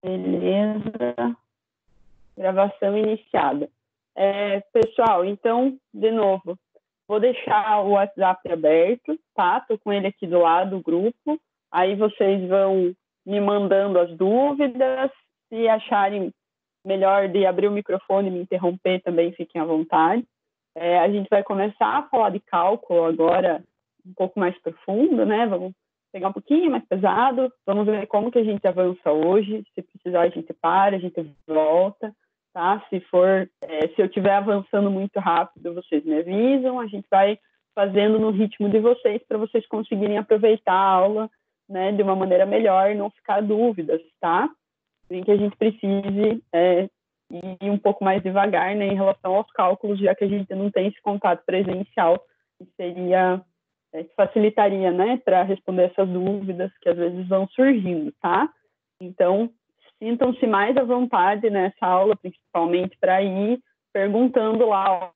Beleza. Gravação iniciada. Pessoal, então, de novo, vou deixar o WhatsApp aberto, tá? Estou com ele aqui do lado do grupo. Aí vocês vão me mandando as dúvidas. Se acharem melhor de abrir o microfone e me interromper também, fiquem à vontade. A gente vai começar a falar de cálculo agora um pouco mais profundo, né? Vamos pegar um pouquinho mais pesado, vamos ver como que a gente avança hoje. Se precisar, a gente para, a gente volta, tá? Se eu estiver avançando muito rápido, vocês me avisam, a gente vai fazendo no ritmo de vocês, para vocês conseguirem aproveitar a aula, né, de uma maneira melhor, não ficar dúvidas, tá? Em que a gente precise ir um pouco mais devagar, né, em relação aos cálculos, já que a gente não tem esse contato presencial, que seria, que facilitaria, né, para responder essas dúvidas que às vezes vão surgindo, tá? Então, sintam-se mais à vontade nessa aula, principalmente para ir perguntando lá,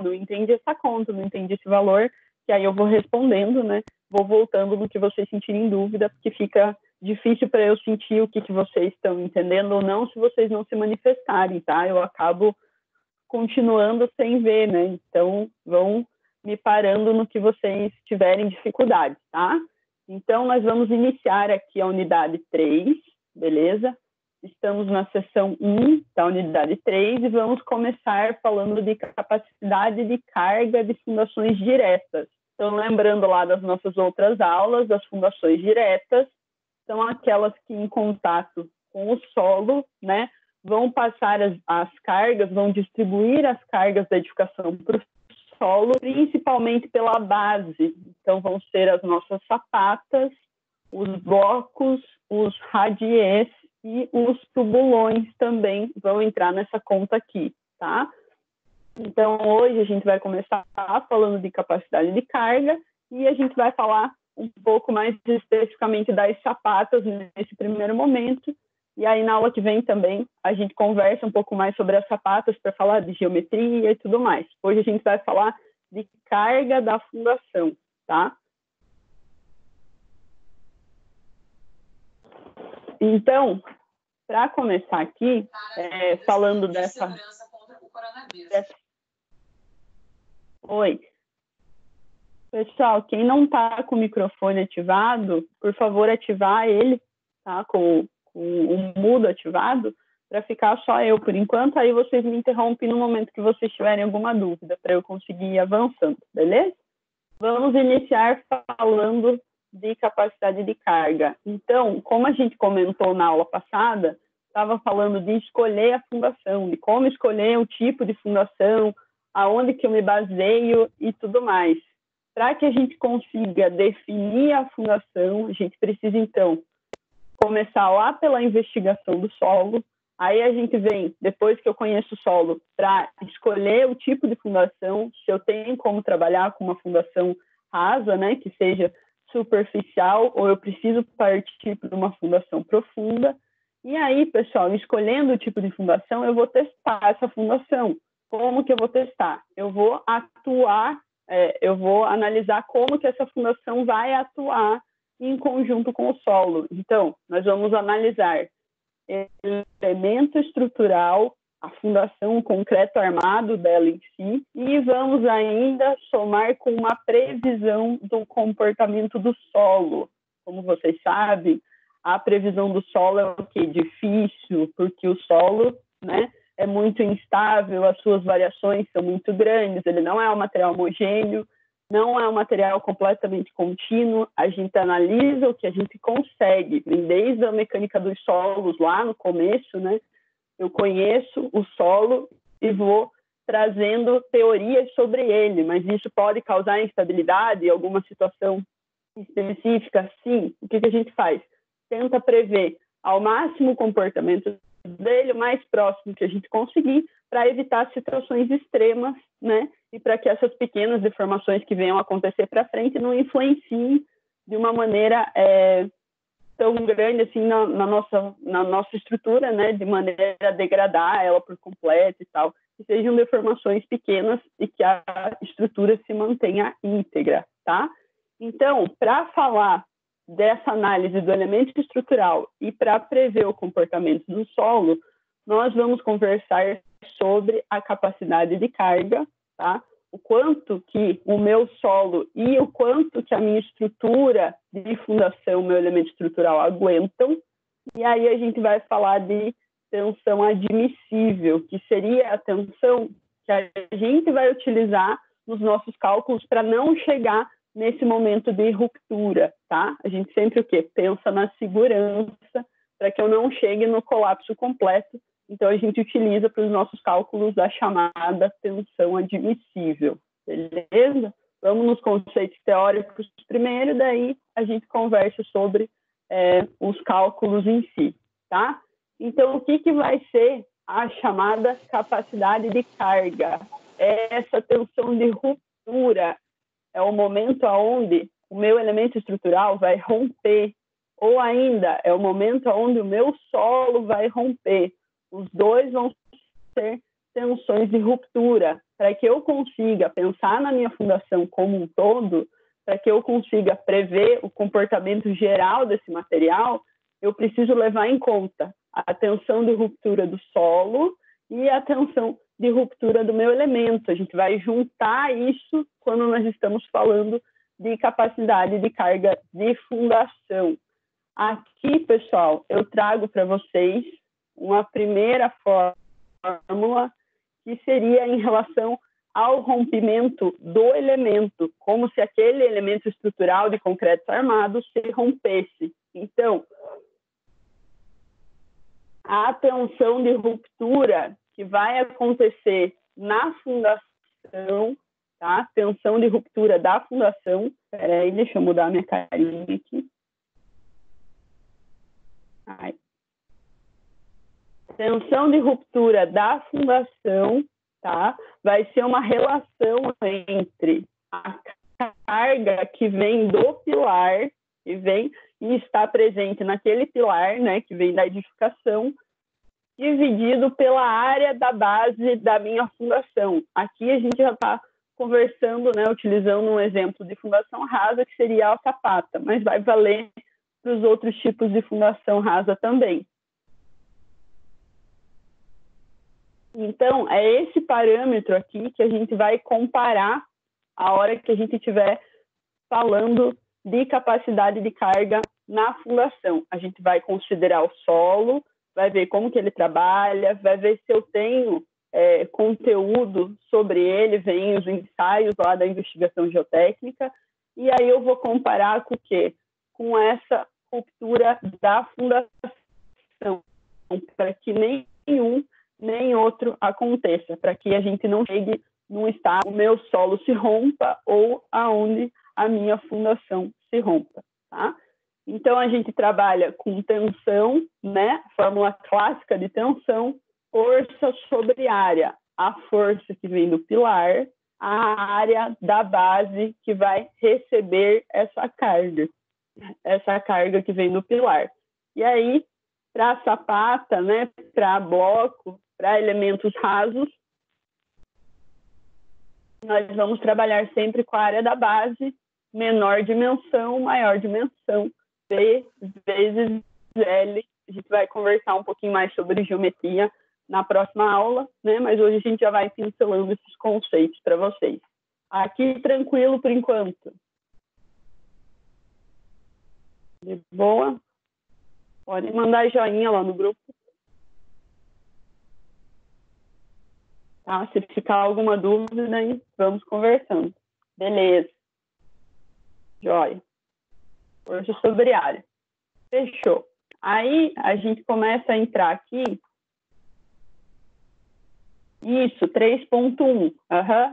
não entendi essa conta, não entendi esse valor, que aí eu vou respondendo, né, vou voltando no que vocês sentirem dúvida, porque fica difícil para eu sentir o que vocês estão entendendo ou não, se vocês não se manifestarem, tá? Eu acabo continuando sem ver, né? Então, vão me parando no que vocês tiverem dificuldade, tá? Então, nós vamos iniciar aqui a unidade 3, beleza? Estamos na seção 1 da unidade 3 e vamos começar falando de capacidade de carga de fundações diretas. Então, lembrando lá das nossas outras aulas, as fundações diretas são aquelas que, em contato com o solo, né, vão passar as cargas, vão distribuir as cargas da edificação para o solo, principalmente pela base. Então, vão ser as nossas sapatas, os blocos, os radies e os tubulões também vão entrar nessa conta aqui, tá? Então, hoje a gente vai começar falando de capacidade de carga e a gente vai falar um pouco mais especificamente das sapatas nesse primeiro momento. E aí, na aula que vem também, a gente conversa um pouco mais sobre as sapatas para falar de geometria e tudo mais. Hoje a gente vai falar de carga da fundação, tá? Então, para começar aqui, falando dessa... Segurança contra o coronavírus. Oi. Pessoal, quem não está com o microfone ativado, por favor, ativar ele, tá? Com o mudo ativado, para ficar só eu por enquanto. Aí vocês me interrompem no momento que vocês tiverem alguma dúvida, para eu conseguir ir avançando, beleza? Vamos iniciar falando de capacidade de carga. Então, como a gente comentou na aula passada, estava falando de escolher a fundação, de como escolher o tipo de fundação, aonde que eu me baseio e tudo mais. Para que a gente consiga definir a fundação, a gente precisa, então, começar lá pela investigação do solo. Aí a gente vem, depois que eu conheço o solo, para escolher o tipo de fundação, se eu tenho como trabalhar com uma fundação rasa, né, que seja superficial, ou eu preciso partir para uma fundação profunda. E aí, pessoal, escolhendo o tipo de fundação, eu vou testar essa fundação. Como que eu vou testar? Eu vou eu vou analisar como que essa fundação vai atuar em conjunto com o solo. Então, nós vamos analisar elemento estrutural, a fundação, o concreto armado dela em si, e vamos ainda somar com uma previsão do comportamento do solo. Como vocês sabem, a previsão do solo é o quê? Difícil, porque o solo, né, é muito instável, as suas variações são muito grandes, ele não é um material homogêneo, não é um material completamente contínuo, a gente analisa o que a gente consegue, desde a mecânica dos solos lá no começo, né? Eu conheço o solo e vou trazendo teorias sobre ele, mas isso pode causar instabilidade em alguma situação específica? Sim. O que a gente faz? Tenta prever ao máximo o comportamento dele, o mais próximo que a gente conseguir, para evitar situações extremas, né? E para que essas pequenas deformações que venham a acontecer para frente não influenciem de uma maneira tão grande assim na nossa estrutura, né? De maneira a degradar ela por completo e tal. Que sejam deformações pequenas e que a estrutura se mantenha íntegra, tá? Então, para falar dessa análise do elemento estrutural e para prever o comportamento do solo, nós vamos conversar sobre a capacidade de carga, tá? O quanto que o meu solo e o quanto que a minha estrutura de fundação, meu elemento estrutural aguentam. E aí a gente vai falar de tensão admissível, que seria a tensão que a gente vai utilizar nos nossos cálculos para não chegar nesse momento de ruptura, tá? A gente sempre o quê? Pensa na segurança para que eu não chegue no colapso completo. Então, a gente utiliza para os nossos cálculos a chamada tensão admissível, beleza? Vamos nos conceitos teóricos primeiro, daí a gente conversa sobre os cálculos em si, tá? Então, o que vai ser a chamada capacidade de carga? Essa tensão de ruptura é o momento onde o meu elemento estrutural vai romper, ou ainda é o momento onde o meu solo vai romper. Os dois vão ser tensões de ruptura, para que eu consiga pensar na minha fundação como um todo, para que eu consiga prever o comportamento geral desse material, eu preciso levar em conta a tensão de ruptura do solo e a tensão de ruptura do meu elemento. A gente vai juntar isso quando nós estamos falando de capacidade de carga de fundação. Aqui, pessoal, eu trago para vocês uma primeira fórmula que seria em relação ao rompimento do elemento, como se aquele elemento estrutural de concreto armado se rompesse. Então, a tensão de ruptura que vai acontecer na fundação, tá? Tensão de ruptura da fundação. Espera aí, deixa eu mudar minha carinha aqui. Ai. Tensão de ruptura da fundação, tá? Vai ser uma relação entre a carga que vem do pilar, que vem e está presente naquele pilar, né, que vem da edificação, dividido pela área da base da minha fundação. Aqui a gente já está conversando, né, utilizando um exemplo de fundação rasa, que seria a sapata, mas vai valer para os outros tipos de fundação rasa também. Então, é esse parâmetro aqui que a gente vai comparar a hora que a gente estiver falando de capacidade de carga na fundação. A gente vai considerar o solo, vai ver como que ele trabalha, vai ver se eu tenho conteúdo sobre ele, vem os ensaios lá da investigação geotécnica, e aí eu vou comparar com o quê? Com essa ruptura da fundação, para que nenhum nem outro aconteça, para que a gente não chegue num estado, o meu solo se rompa ou aonde a minha fundação se rompa, tá? Então, a gente trabalha com tensão, né? Fórmula clássica de tensão, força sobre área. A força que vem do pilar, a área da base que vai receber essa carga que vem do pilar. E aí, para sapata, né? Para bloco, para elementos rasos, nós vamos trabalhar sempre com a área da base, menor dimensão, maior dimensão, P vezes L. A gente vai conversar um pouquinho mais sobre geometria na próxima aula, né? Mas hoje a gente já vai pincelando esses conceitos para vocês. Aqui, tranquilo por enquanto. De boa? Pode mandar joinha lá no grupo. Tá? Se ficar alguma dúvida, aí vamos conversando. Beleza. Joia. Força sobre área. Fechou. Aí a gente começa a entrar aqui. Isso, 3.1.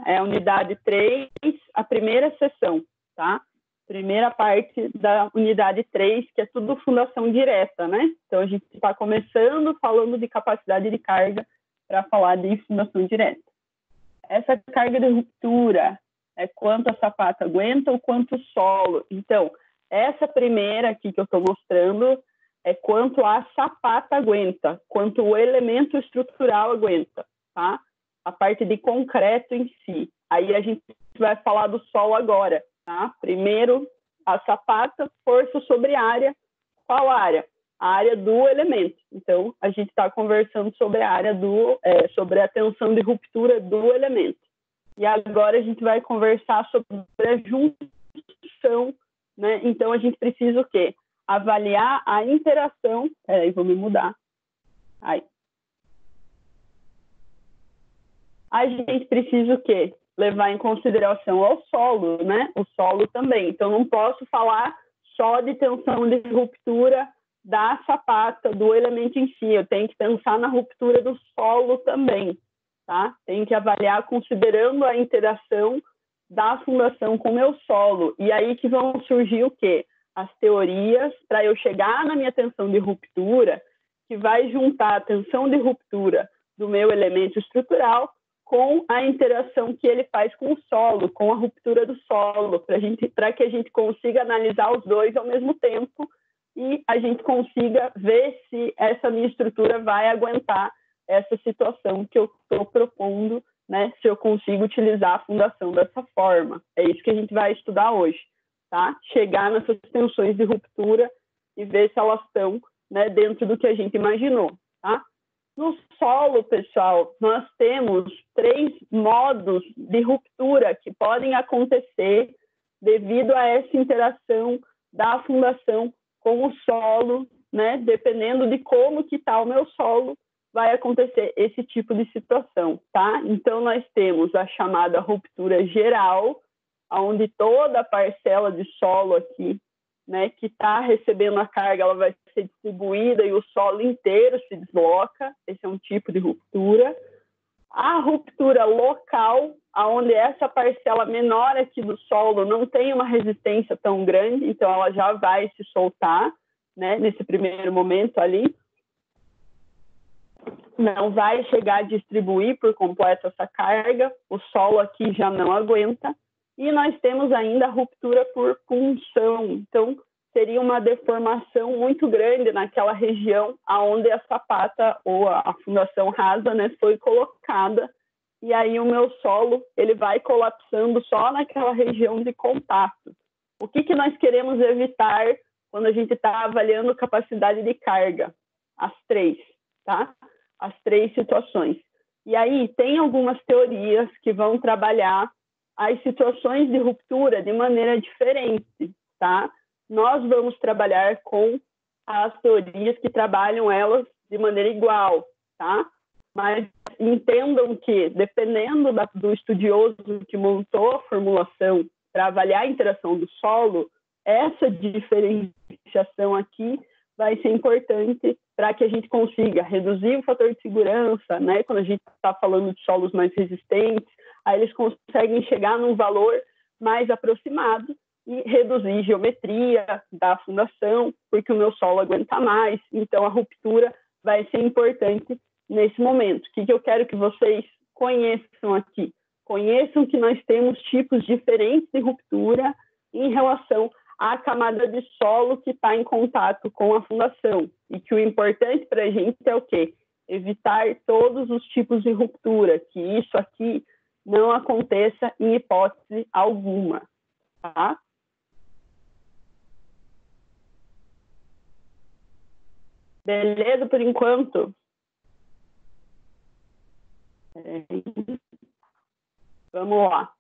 É a unidade 3, a primeira seção, tá? Primeira parte da unidade 3, que é tudo fundação direta, né? Então a gente está começando falando de capacidade de carga para falar de fundação direta. Essa carga de ruptura é quanto a sapata aguenta ou quanto o solo. Então, essa primeira aqui que eu estou mostrando é quanto a sapata aguenta, quanto o elemento estrutural aguenta, tá? A parte de concreto em si. Aí a gente vai falar do solo agora, tá? Primeiro a sapata, força sobre área. Qual área? A área do elemento. Então, a gente está conversando sobre a área sobre a tensão de ruptura do elemento. E agora a gente vai conversar sobre a junção, né? Então, a gente precisa o quê? Avaliar a interação. Peraí, vou me mudar. Aí. A gente precisa o quê? Levar em consideração o solo, né? O solo também. Então, não posso falar só de tensão de ruptura da sapata, do elemento em si. Eu tenho que pensar na ruptura do solo também, tá? Tenho que avaliar considerando a interação da fundação com o meu solo. E aí que vão surgir o quê? As teorias para eu chegar na minha tensão de ruptura, que vai juntar a tensão de ruptura do meu elemento estrutural com a interação que ele faz com o solo, com a ruptura do solo, para que a gente consiga analisar os dois ao mesmo tempo e a gente consiga ver se essa minha estrutura vai aguentar essa situação que eu estou propondo, né? Se eu consigo utilizar a fundação dessa forma. É isso que a gente vai estudar hoje, tá? Chegar nessas tensões de ruptura e ver se elas estão, né, dentro do que a gente imaginou, tá? No solo, pessoal, nós temos 3 modos de ruptura que podem acontecer devido a essa interação da fundação com o solo, né? Dependendo de como que está o meu solo, vai acontecer esse tipo de situação, tá? Então, nós temos a chamada ruptura geral, onde toda a parcela de solo aqui, né, que está recebendo a carga, ela vai ser distribuída e o solo inteiro se desloca. Esse é um tipo de ruptura. A ruptura local, onde essa parcela menor aqui do solo não tem uma resistência tão grande, então ela já vai se soltar, né, nesse primeiro momento ali. Não vai chegar a distribuir por completo essa carga, o solo aqui já não aguenta. E nós temos ainda a ruptura por punção. Então, seria uma deformação muito grande naquela região onde a sapata ou a fundação rasa, né, foi colocada. E aí o meu solo ele vai colapsando só naquela região de contato. O que nós queremos evitar quando a gente está avaliando capacidade de carga? As 3, tá? As 3 situações. E aí tem algumas teorias que vão trabalhar as situações de ruptura de maneira diferente, tá? Nós vamos trabalhar com as teorias que trabalham elas de maneira igual, tá? Mas entendam que, dependendo do estudioso que montou a formulação para avaliar a interação do solo, essa diferenciação aqui vai ser importante para que a gente consiga reduzir o fator de segurança, né? Quando a gente está falando de solos mais resistentes, aí eles conseguem chegar num valor mais aproximado e reduzir geometria da fundação, porque o meu solo aguenta mais. Então, a ruptura vai ser importante nesse momento. O que eu quero que vocês conheçam aqui? Conheçam que nós temos tipos diferentes de ruptura em relação à camada de solo que está em contato com a fundação. E que o importante para a gente é o quê? Evitar todos os tipos de ruptura, que isso aqui não aconteça em hipótese alguma, tá? Beleza por enquanto? Vamos lá.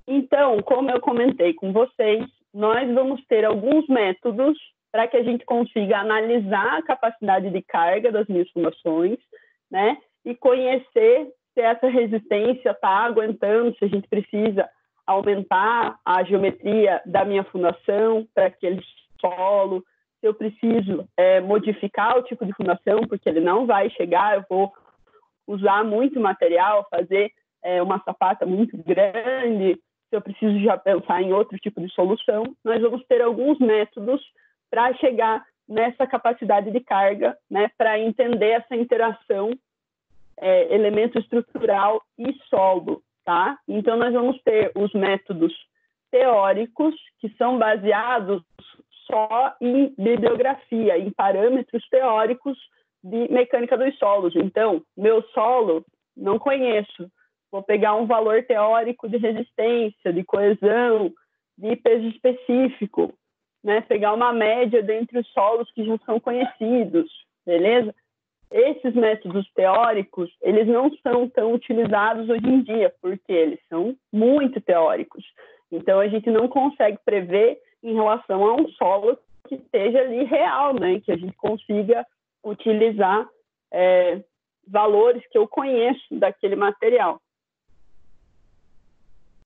Então, como eu comentei com vocês, nós vamos ter alguns métodos para que a gente consiga analisar a capacidade de carga das minhas fundações, né? E conhecer se essa resistência está aguentando, se a gente precisa aumentar a geometria da minha fundação para aquele solo, se eu preciso modificar o tipo de fundação, porque ele não vai chegar, eu vou usar muito material, fazer uma sapata muito grande, se eu preciso já pensar em outro tipo de solução. Nós vamos ter alguns métodos para chegar nessa capacidade de carga, né, para entender essa interação elemento estrutural e solo, tá? Então, nós vamos ter os métodos teóricos, que são baseados só em bibliografia, em parâmetros teóricos de mecânica dos solos. Então, meu solo, não conheço. Vou pegar um valor teórico de resistência, de coesão, de peso específico. né? Pegar uma média dentre os solos que já são conhecidos, beleza? Esses métodos teóricos, eles não são tão utilizados hoje em dia, porque eles são muito teóricos. Então, a gente não consegue prever em relação a um solo que esteja ali real, né? Que a gente consiga utilizar valores que eu conheço daquele material.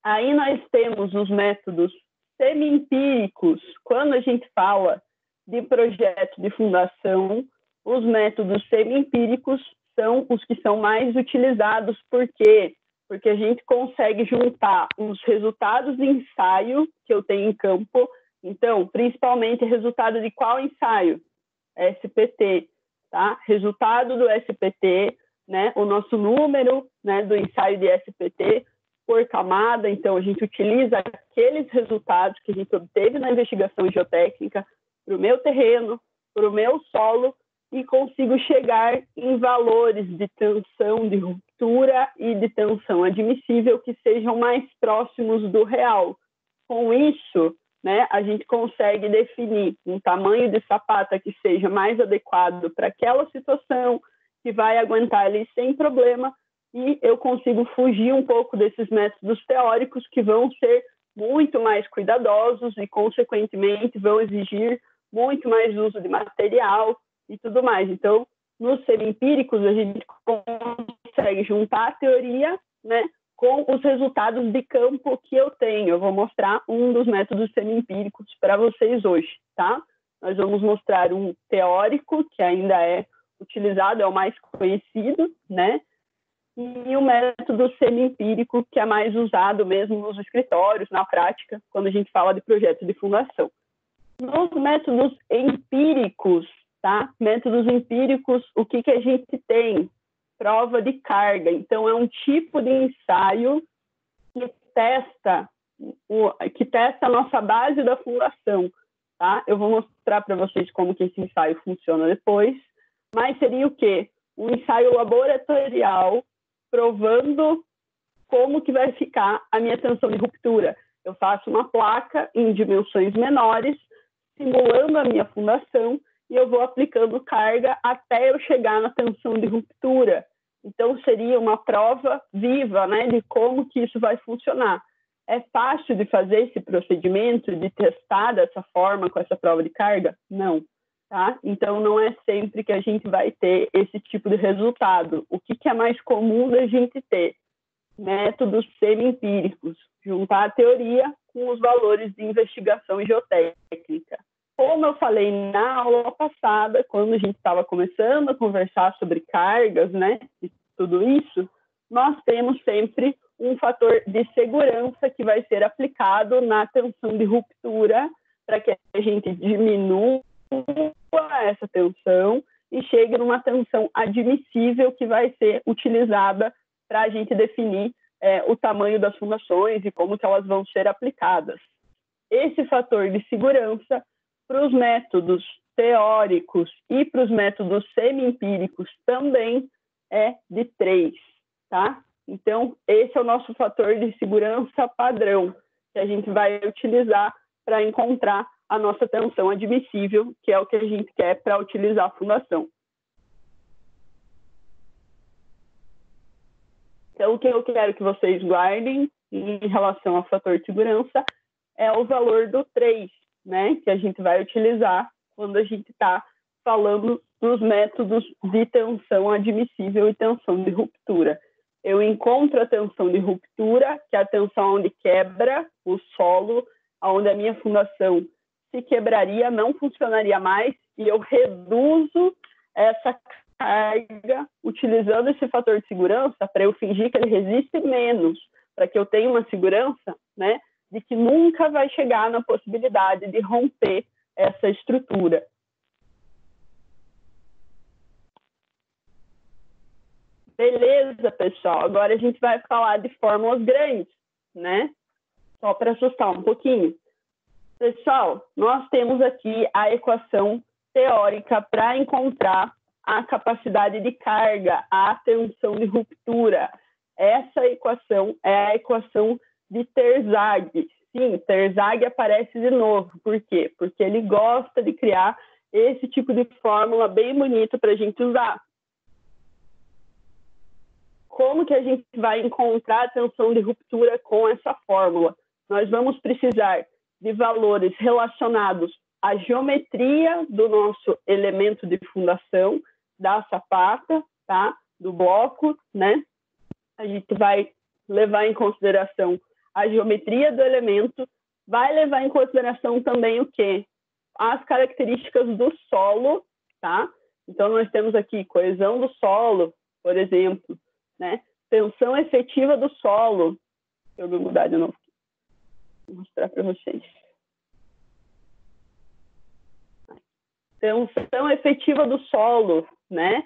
Aí nós temos os métodos semi-empíricos. Quando a gente fala de projeto de fundação, os métodos semi-empíricos são os que são mais utilizados. Por quê? Porque a gente consegue juntar os resultados de ensaio que eu tenho em campo. Então, principalmente, resultado de qual ensaio? SPT, tá? Resultado do SPT, né? O nosso número, né, do ensaio de SPT por camada. Então, a gente utiliza aqueles resultados que a gente obteve na investigação geotécnica para o meu terreno, para o meu solo, e consigo chegar em valores de tensão de ruptura e de tensão admissível que sejam mais próximos do real. Com isso, né, a gente consegue definir um tamanho de sapata que seja mais adequado para aquela situação, que vai aguentar ali sem problema, e eu consigo fugir um pouco desses métodos teóricos que vão ser muito mais cuidadosos e, consequentemente, vão exigir muito mais uso de material e tudo mais. Então, nos semi-empíricos, a gente consegue juntar a teoria, né, com os resultados de campo que eu tenho. Eu vou mostrar um dos métodos semi-empíricos para vocês hoje, tá? Nós vamos mostrar um teórico, que ainda é utilizado, é o mais conhecido, né? E o método semi-empírico, que é mais usado mesmo nos escritórios, na prática, quando a gente fala de projeto de fundação. Nos métodos empíricos, tá? Métodos empíricos, o que a gente tem? Prova de carga. Então, é um tipo de ensaio que testa a nossa base da fundação, tá? Eu vou mostrar para vocês como que esse ensaio funciona depois, mas seria o quê? Um ensaio laboratorial provando como que vai ficar a minha tensão de ruptura. Eu faço uma placa em dimensões menores, simulando a minha fundação, e eu vou aplicando carga até eu chegar na tensão de ruptura. Então, seria uma prova viva, né, de como que isso vai funcionar. É fácil de fazer esse procedimento, de testar dessa forma, com essa prova de carga? Não. Tá? Então, não é sempre que a gente vai ter esse tipo de resultado. O que é mais comum da gente ter? Métodos semi-empíricos, juntar a teoria com os valores de investigação geotécnica. Como eu falei na aula passada, quando a gente estava começando a conversar sobre cargas, né, e tudo isso, nós temos sempre um fator de segurança que vai ser aplicado na tensão de ruptura para que a gente diminua essa tensão e chegue numa tensão admissível que vai ser utilizada para a gente definir o tamanho das fundações e como que elas vão ser aplicadas. Esse fator de segurança para os métodos teóricos e para os métodos semi-empíricos também é de 3, tá? Então, esse é o nosso fator de segurança padrão que a gente vai utilizar para encontrar a nossa tensão admissível, que é o que a gente quer para utilizar a fundação. Então, o que eu quero que vocês guardem em relação ao fator de segurança é o valor do 3, né, que a gente vai utilizar quando a gente está falando dos métodos de tensão admissível e tensão de ruptura. Eu encontro a tensão de ruptura, que é a tensão onde quebra o solo, onde a minha fundação se quebraria, não funcionaria mais, e eu reduzo essa carga utilizando esse fator de segurança para eu fingir que ele resiste menos, para que eu tenha uma segurança, né, de que nunca vai chegar na possibilidade de romper essa estrutura. Beleza, pessoal. Agora a gente vai falar de fórmulas grandes, né? Só para assustar um pouquinho. Pessoal, nós temos aqui a equação teórica para encontrar a capacidade de carga, a tensão de ruptura. Essa equação é a equação de Terzaghi. Sim, Terzaghi aparece de novo. Por quê? Porque ele gosta de criar esse tipo de fórmula bem bonito para a gente usar. Como que a gente vai encontrar a tensão de ruptura com essa fórmula? Nós vamos precisar de valores relacionados à geometria do nosso elemento de fundação, da sapata, tá? Do bloco, né? A gente vai levar em consideração a geometria do elemento, vai levar em consideração também o quê? As características do solo, tá? Então, nós temos aqui coesão do solo, por exemplo, né? Tensão efetiva do solo. Eu vou mudar de novo. Vou mostrar para vocês. Tensão efetiva do solo, né?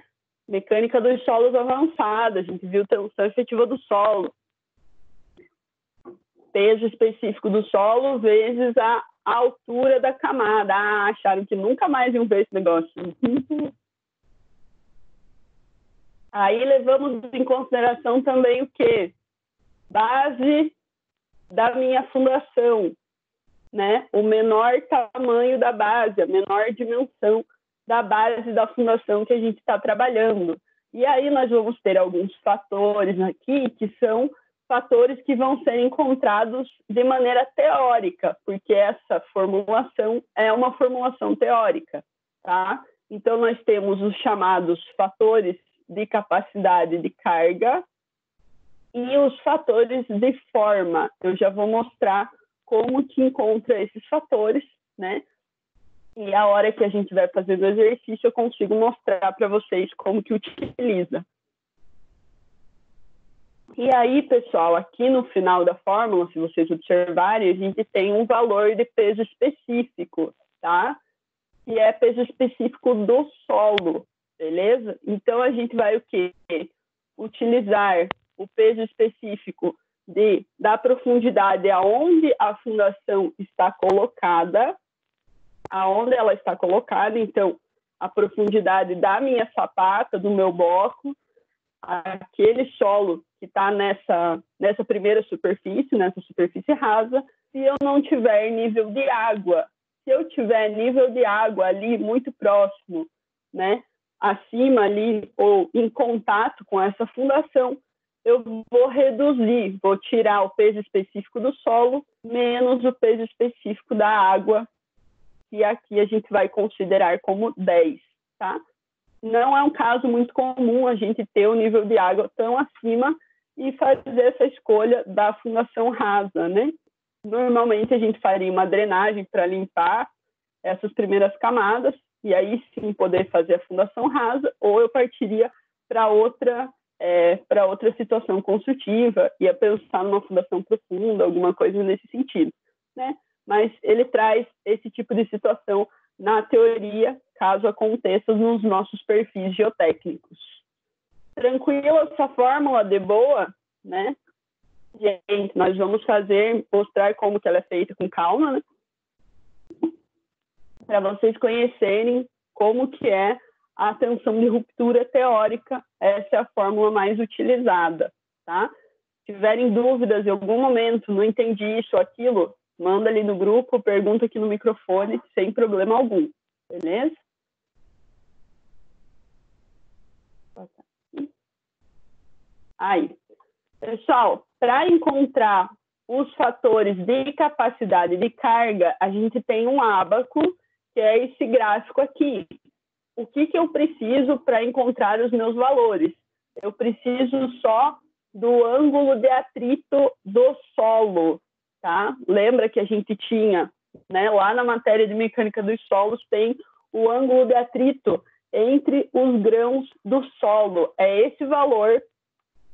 Mecânica dos solos avançada, a gente viu tensão efetiva do solo. Peso específico do solo vezes a altura da camada. Ah, acharam que nunca mais iam ver esse negócio. Aí levamos em consideração também o quê? Base da minha fundação, né? O menor tamanho da base, a menor dimensão da base da fundação que a gente está trabalhando. E aí nós vamos ter alguns fatores aqui que são fatores que vão ser encontrados de maneira teórica, porque essa formulação é uma formulação teórica, tá? Então nós temos os chamados fatores de capacidade de carga e os fatores de forma. Eu já vou mostrar como que encontra esses fatores, né? E a hora que a gente vai fazer o exercício, eu consigo mostrar para vocês como que utiliza. E aí, pessoal, aqui no final da fórmula, se vocês observarem, a gente tem um valor de peso específico, tá? Que é peso específico do solo, beleza? Então, a gente vai o quê? Utilizar o peso específico da profundidade aonde a fundação está colocada, aonde ela está colocada, então, a profundidade da minha sapata, do meu bloco, aquele solo que está nessa primeira superfície, nessa superfície rasa, se eu não tiver nível de água. Se eu tiver nível de água ali muito próximo, né, acima ali, ou em contato com essa fundação, eu vou reduzir, vou tirar o peso específico do solo, menos o peso específico da água, que aqui a gente vai considerar como 10, tá? Não é um caso muito comum a gente ter o nível de água tão acima e fazer essa escolha da fundação rasa, né? Normalmente a gente faria uma drenagem para limpar essas primeiras camadas e aí sim poder fazer a fundação rasa, ou eu partiria para outra situação construtiva, ia pensar numa fundação profunda, alguma coisa nesse sentido, né? Mas ele traz esse tipo de situação na teoria, caso aconteça nos nossos perfis geotécnicos. Tranquila essa fórmula de boa, né? Gente, nós vamos mostrar como que ela é feita com calma, né? Para vocês conhecerem como que é a tensão de ruptura teórica, essa é a fórmula mais utilizada, tá? Se tiverem dúvidas em algum momento, não entendi isso ou aquilo, manda ali no grupo, pergunta aqui no microfone, sem problema algum, beleza? Aí, pessoal, para encontrar os fatores de capacidade de carga, a gente tem um ábaco, que é esse gráfico aqui. O que eu preciso para encontrar os meus valores? Eu preciso só do ângulo de atrito do solo, tá? Lembra que a gente tinha, né, lá na matéria de mecânica dos solos, tem o ângulo de atrito entre os grãos do solo. É esse valor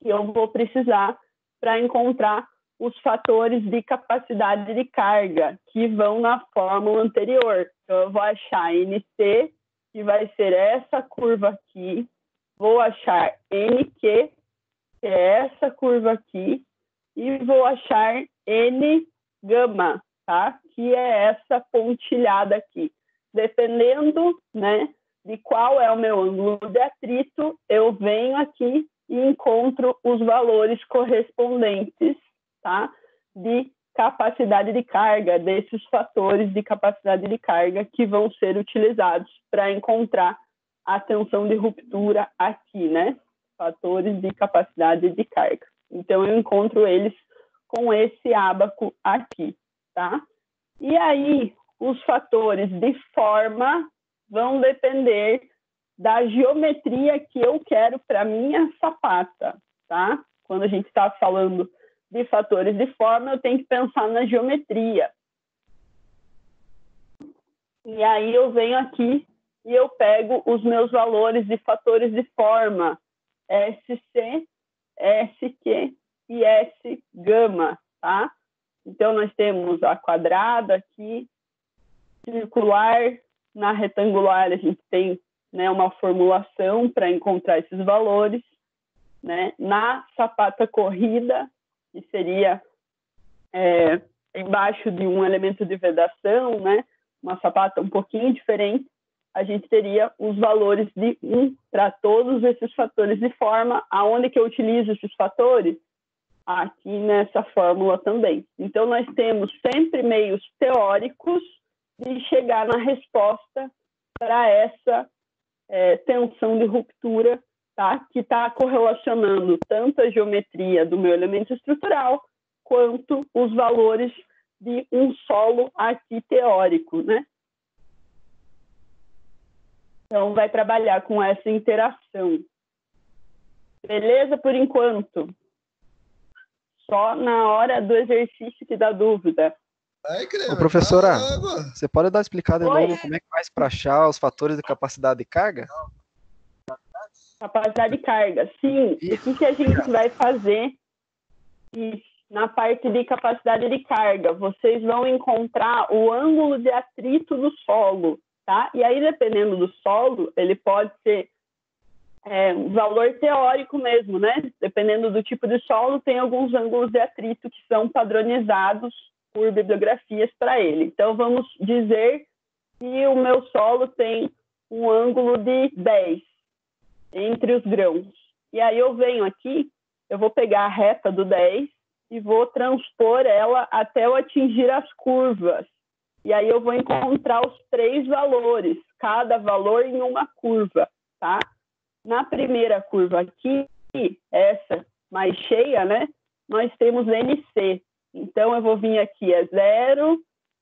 que eu vou precisar para encontrar os fatores de capacidade de carga que vão na fórmula anterior. Então, eu vou achar NC, que vai ser essa curva aqui, vou achar NQ, que é essa curva aqui, e vou achar N gama, tá? Que é essa pontilhada aqui. Dependendo, né, de qual é o meu ângulo de atrito, eu venho aqui e encontro os valores correspondentes, tá? De capacidade de carga, desses fatores de capacidade de carga que vão ser utilizados para encontrar a tensão de ruptura aqui, né? Fatores de capacidade de carga. Então, eu encontro eles com esse ábaco aqui, tá? E aí, os fatores de forma vão depender da geometria que eu quero para minha sapata, tá? Quando a gente está falando de fatores de forma, eu tenho que pensar na geometria. E aí eu venho aqui e eu pego os meus valores de fatores de forma, SC, SQ e S gama, tá? Então, nós temos a quadrada aqui, circular, na retangular a gente tem, né, uma formulação para encontrar esses valores, né? Na sapata corrida, que seria embaixo de um elemento de vedação, né? Uma sapata um pouquinho diferente, a gente teria os valores de 1 para todos esses fatores de forma. Aonde que eu utilizo esses fatores? Aqui nessa fórmula também. Então, nós temos sempre meios teóricos de chegar na resposta para essa tensão de ruptura, tá? Que está correlacionando tanto a geometria do meu elemento estrutural quanto os valores de um solo aqui teórico, né? Então, vai trabalhar com essa interação. Beleza por enquanto? Só na hora do exercício que dá dúvida. Ô, professora, você pode dar uma explicada de novo como é que faz para achar os fatores de capacidade de carga? Capacidade de carga, sim. O que a gente vai fazer na parte de capacidade de carga? Vocês vão encontrar o ângulo de atrito do solo, tá? E aí, dependendo do solo, ele pode ser um valor teórico mesmo, né? Dependendo do tipo de solo, tem alguns ângulos de atrito que são padronizados por bibliografias para ele. Então, vamos dizer que o meu solo tem um ângulo de 10 entre os grãos. E aí eu venho aqui, eu vou pegar a reta do 10 e vou transpor ela até eu atingir as curvas. E aí eu vou encontrar os 3 valores, cada valor em uma curva, tá? Na primeira curva aqui, essa mais cheia, né? Nós temos NC. Então, eu vou vir aqui, 0,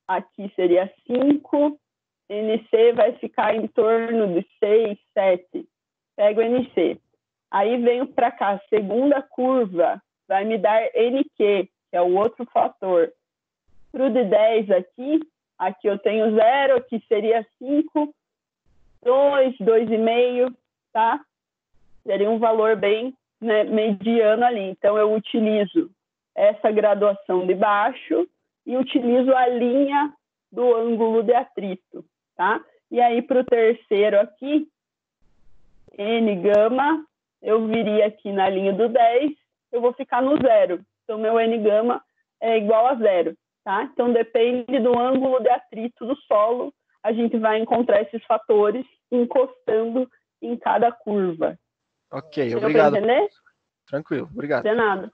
aqui seria 5, NC vai ficar em torno de 6, 7. Pego NC. Aí, venho para cá, segunda curva, vai me dar NQ, que é o outro fator. Para o de 10 aqui eu tenho 0, aqui seria 5, 2, 2,5, tá? Seria um valor bem, né, mediano ali. Então, eu utilizo essa graduação de baixo e utilizo a linha do ângulo de atrito, tá? E aí, para o terceiro aqui, N gama, eu viria aqui na linha do 10, eu vou ficar no 0. Então, meu N gama é igual a 0, tá? Então, depende do ângulo de atrito do solo, a gente vai encontrar esses fatores encostando em cada curva. Ok, Deu obrigado. para entender? Tranquilo, obrigado. De nada.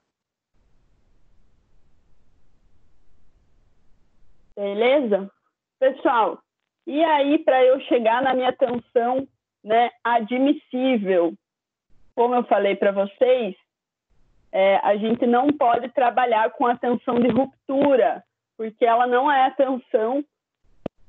Beleza? Pessoal, e aí para eu chegar na minha tensão, né, admissível, como eu falei para vocês, a gente não pode trabalhar com a tensão de ruptura, porque ela não é a tensão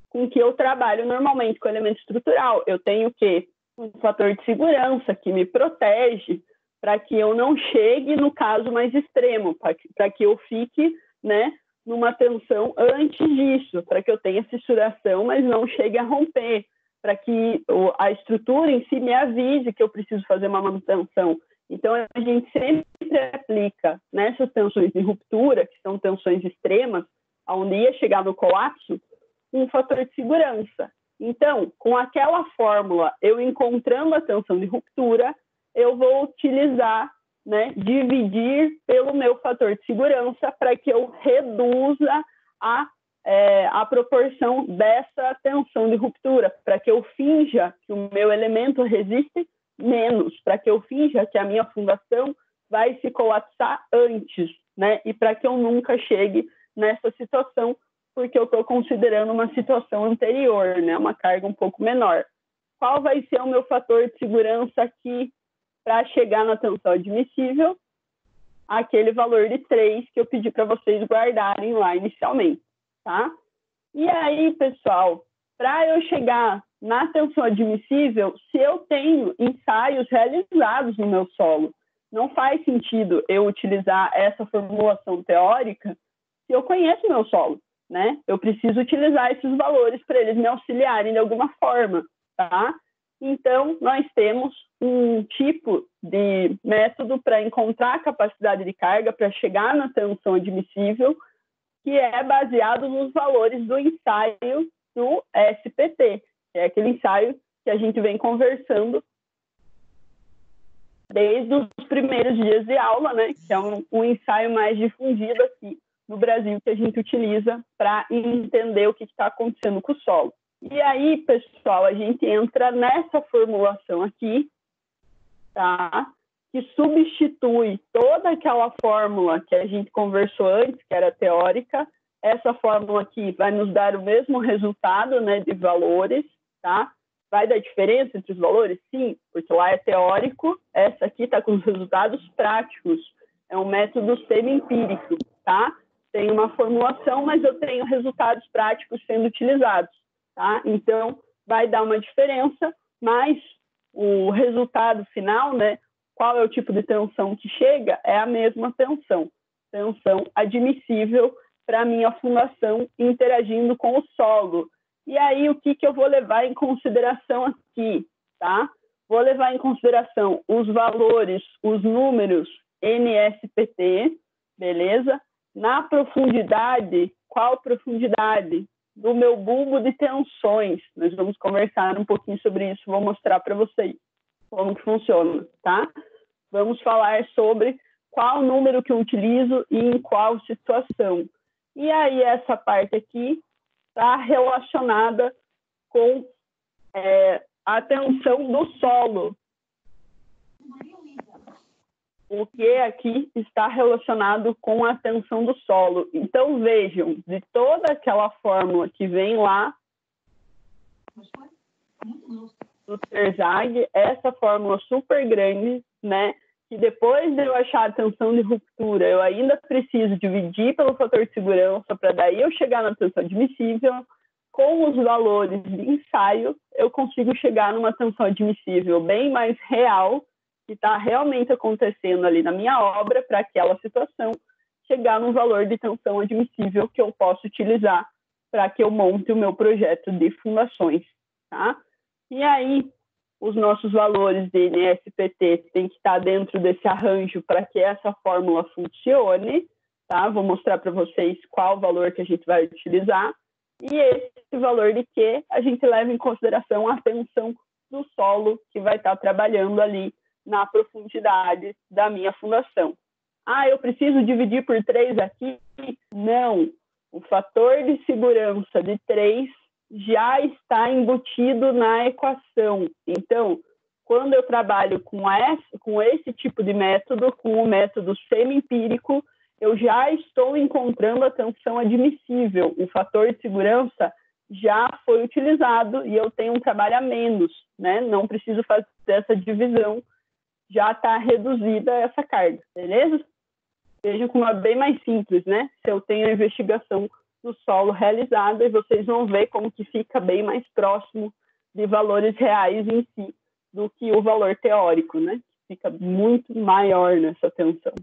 com que eu trabalho normalmente com elemento estrutural. Eu tenho o quê? Um fator de segurança que me protege para que eu não chegue no caso mais extremo, para que eu fique, né, numa tensão antes disso, para que eu tenha fissuração, mas não chegue a romper, para que a estrutura em si me avise que eu preciso fazer uma manutenção. Então, a gente sempre aplica nessas tensões de ruptura, que são tensões extremas, onde ia chegar no colapso, um fator de segurança. Então, com aquela fórmula, eu encontrando a tensão de ruptura, eu vou utilizar, né, dividir pelo meu fator de segurança para que eu reduza a proporção dessa tensão de ruptura, para que eu finja que o meu elemento resiste menos, para que eu finja que a minha fundação vai se colapsar antes, né, e para que eu nunca chegue nessa situação, porque eu estou considerando uma situação anterior, né? Uma carga um pouco menor. Qual vai ser o meu fator de segurança aqui para chegar na tensão admissível? Aquele valor de 3 que eu pedi para vocês guardarem lá inicialmente, tá? E aí, pessoal, para eu chegar na tensão admissível, se eu tenho ensaios realizados no meu solo, não faz sentido eu utilizar essa formulação teórica se eu conheço o meu solo, né? Eu preciso utilizar esses valores para eles me auxiliarem de alguma forma, tá? Então, nós temos um tipo de método para encontrar a capacidade de carga, para chegar na tensão admissível, que é baseado nos valores do ensaio do SPT, que é aquele ensaio que a gente vem conversando desde os primeiros dias de aula, né? Que é um ensaio mais difundido aqui no Brasil, que a gente utiliza para entender o que está acontecendo com o solo. E aí, pessoal, a gente entra nessa formulação aqui, tá? Que substitui toda aquela fórmula que a gente conversou antes, que era teórica. Essa fórmula aqui vai nos dar o mesmo resultado, né, de valores, tá? Vai dar diferença entre os valores? Sim, porque lá é teórico, essa aqui está com os resultados práticos. É um método semi-empírico, tá? Tem uma formulação, mas eu tenho resultados práticos sendo utilizados, tá? Então, vai dar uma diferença, mas o resultado final, né? Qual é o tipo de tensão que chega? É a mesma tensão admissível para a minha fundação interagindo com o solo. E aí, o que eu vou levar em consideração aqui, tá? Vou levar em consideração os valores, os números NSPT, beleza? Na profundidade, qual profundidade? Do meu bulbo de tensões. Nós vamos conversar um pouquinho sobre isso, vou mostrar para vocês como que funciona, tá? Vamos falar sobre qual número que eu utilizo e em qual situação. E aí, essa parte aqui está relacionada com a tensão do solo. O que aqui está relacionado com a tensão do solo. Então, vejam, de toda aquela fórmula que vem lá do Terzagh, essa fórmula super grande, né, que depois de eu achar a tensão de ruptura, eu ainda preciso dividir pelo fator de segurança para daí eu chegar na tensão admissível. Com os valores de ensaio, eu consigo chegar numa tensão admissível bem mais real, que está realmente acontecendo ali na minha obra, para aquela situação, chegar num valor de tensão admissível que eu posso utilizar para que eu monte o meu projeto de fundações, tá? E aí, os nossos valores de NSPT têm que estar dentro desse arranjo para que essa fórmula funcione, tá? Vou mostrar para vocês qual o valor que a gente vai utilizar. E esse valor de Q, a gente leva em consideração a tensão do solo que vai estar trabalhando ali na profundidade da minha fundação. Ah, eu preciso dividir por 3 aqui? Não. O fator de segurança de 3 já está embutido na equação. Então, quando eu trabalho com esse tipo de método, com o método semi-empírico, eu já estou encontrando a tensão admissível. O fator de segurança já foi utilizado e eu tenho um trabalho a menos, né? Não preciso fazer essa divisão, já está reduzida essa carga, beleza? Veja como é bem mais simples, né? Se eu tenho a investigação do solo realizada, e vocês vão ver como que fica bem mais próximo de valores reais em si do que o valor teórico, né? Fica muito maior nessa tensão.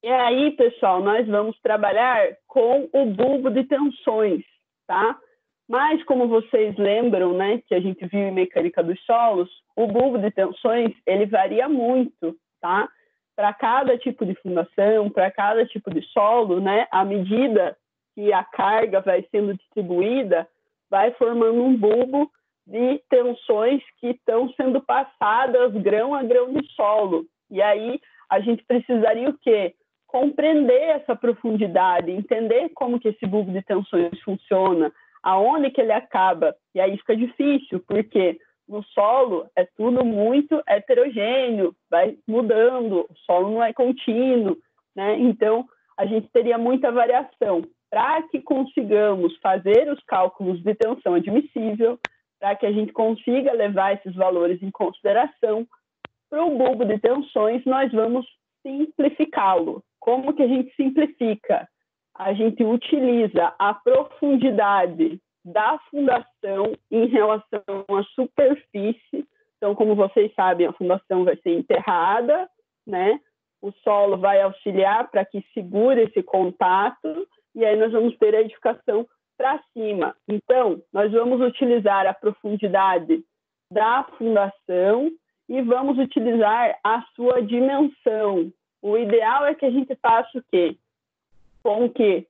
E aí, pessoal, nós vamos trabalhar com o bulbo de tensões, tá? Mas, como vocês lembram, né, que a gente viu em mecânica dos solos, o bulbo de tensões, ele varia muito, tá? Para cada tipo de fundação, para cada tipo de solo, né, à medida que a carga vai sendo distribuída, vai formando um bulbo de tensões que estão sendo passadas grão a grão de solo. E aí, a gente precisaria o quê? Compreender essa profundidade, entender como que esse bulbo de tensões funciona, aonde que ele acaba. E aí fica difícil, porque no solo é tudo muito heterogêneo, vai mudando, o solo não é contínuo, né? Então, a gente teria muita variação. Para que consigamos fazer os cálculos de tensão admissível, para que a gente consiga levar esses valores em consideração, para o bulbo de tensões, nós vamos simplificá-lo. Como que a gente simplifica? A gente utiliza a profundidade da fundação em relação à superfície. Então, como vocês sabem, a fundação vai ser enterrada, né? O solo vai auxiliar para que segure esse contato, e aí nós vamos ter a edificação para cima. Então, nós vamos utilizar a profundidade da fundação e vamos utilizar a sua dimensão. O ideal é que a gente faça o quê? Com que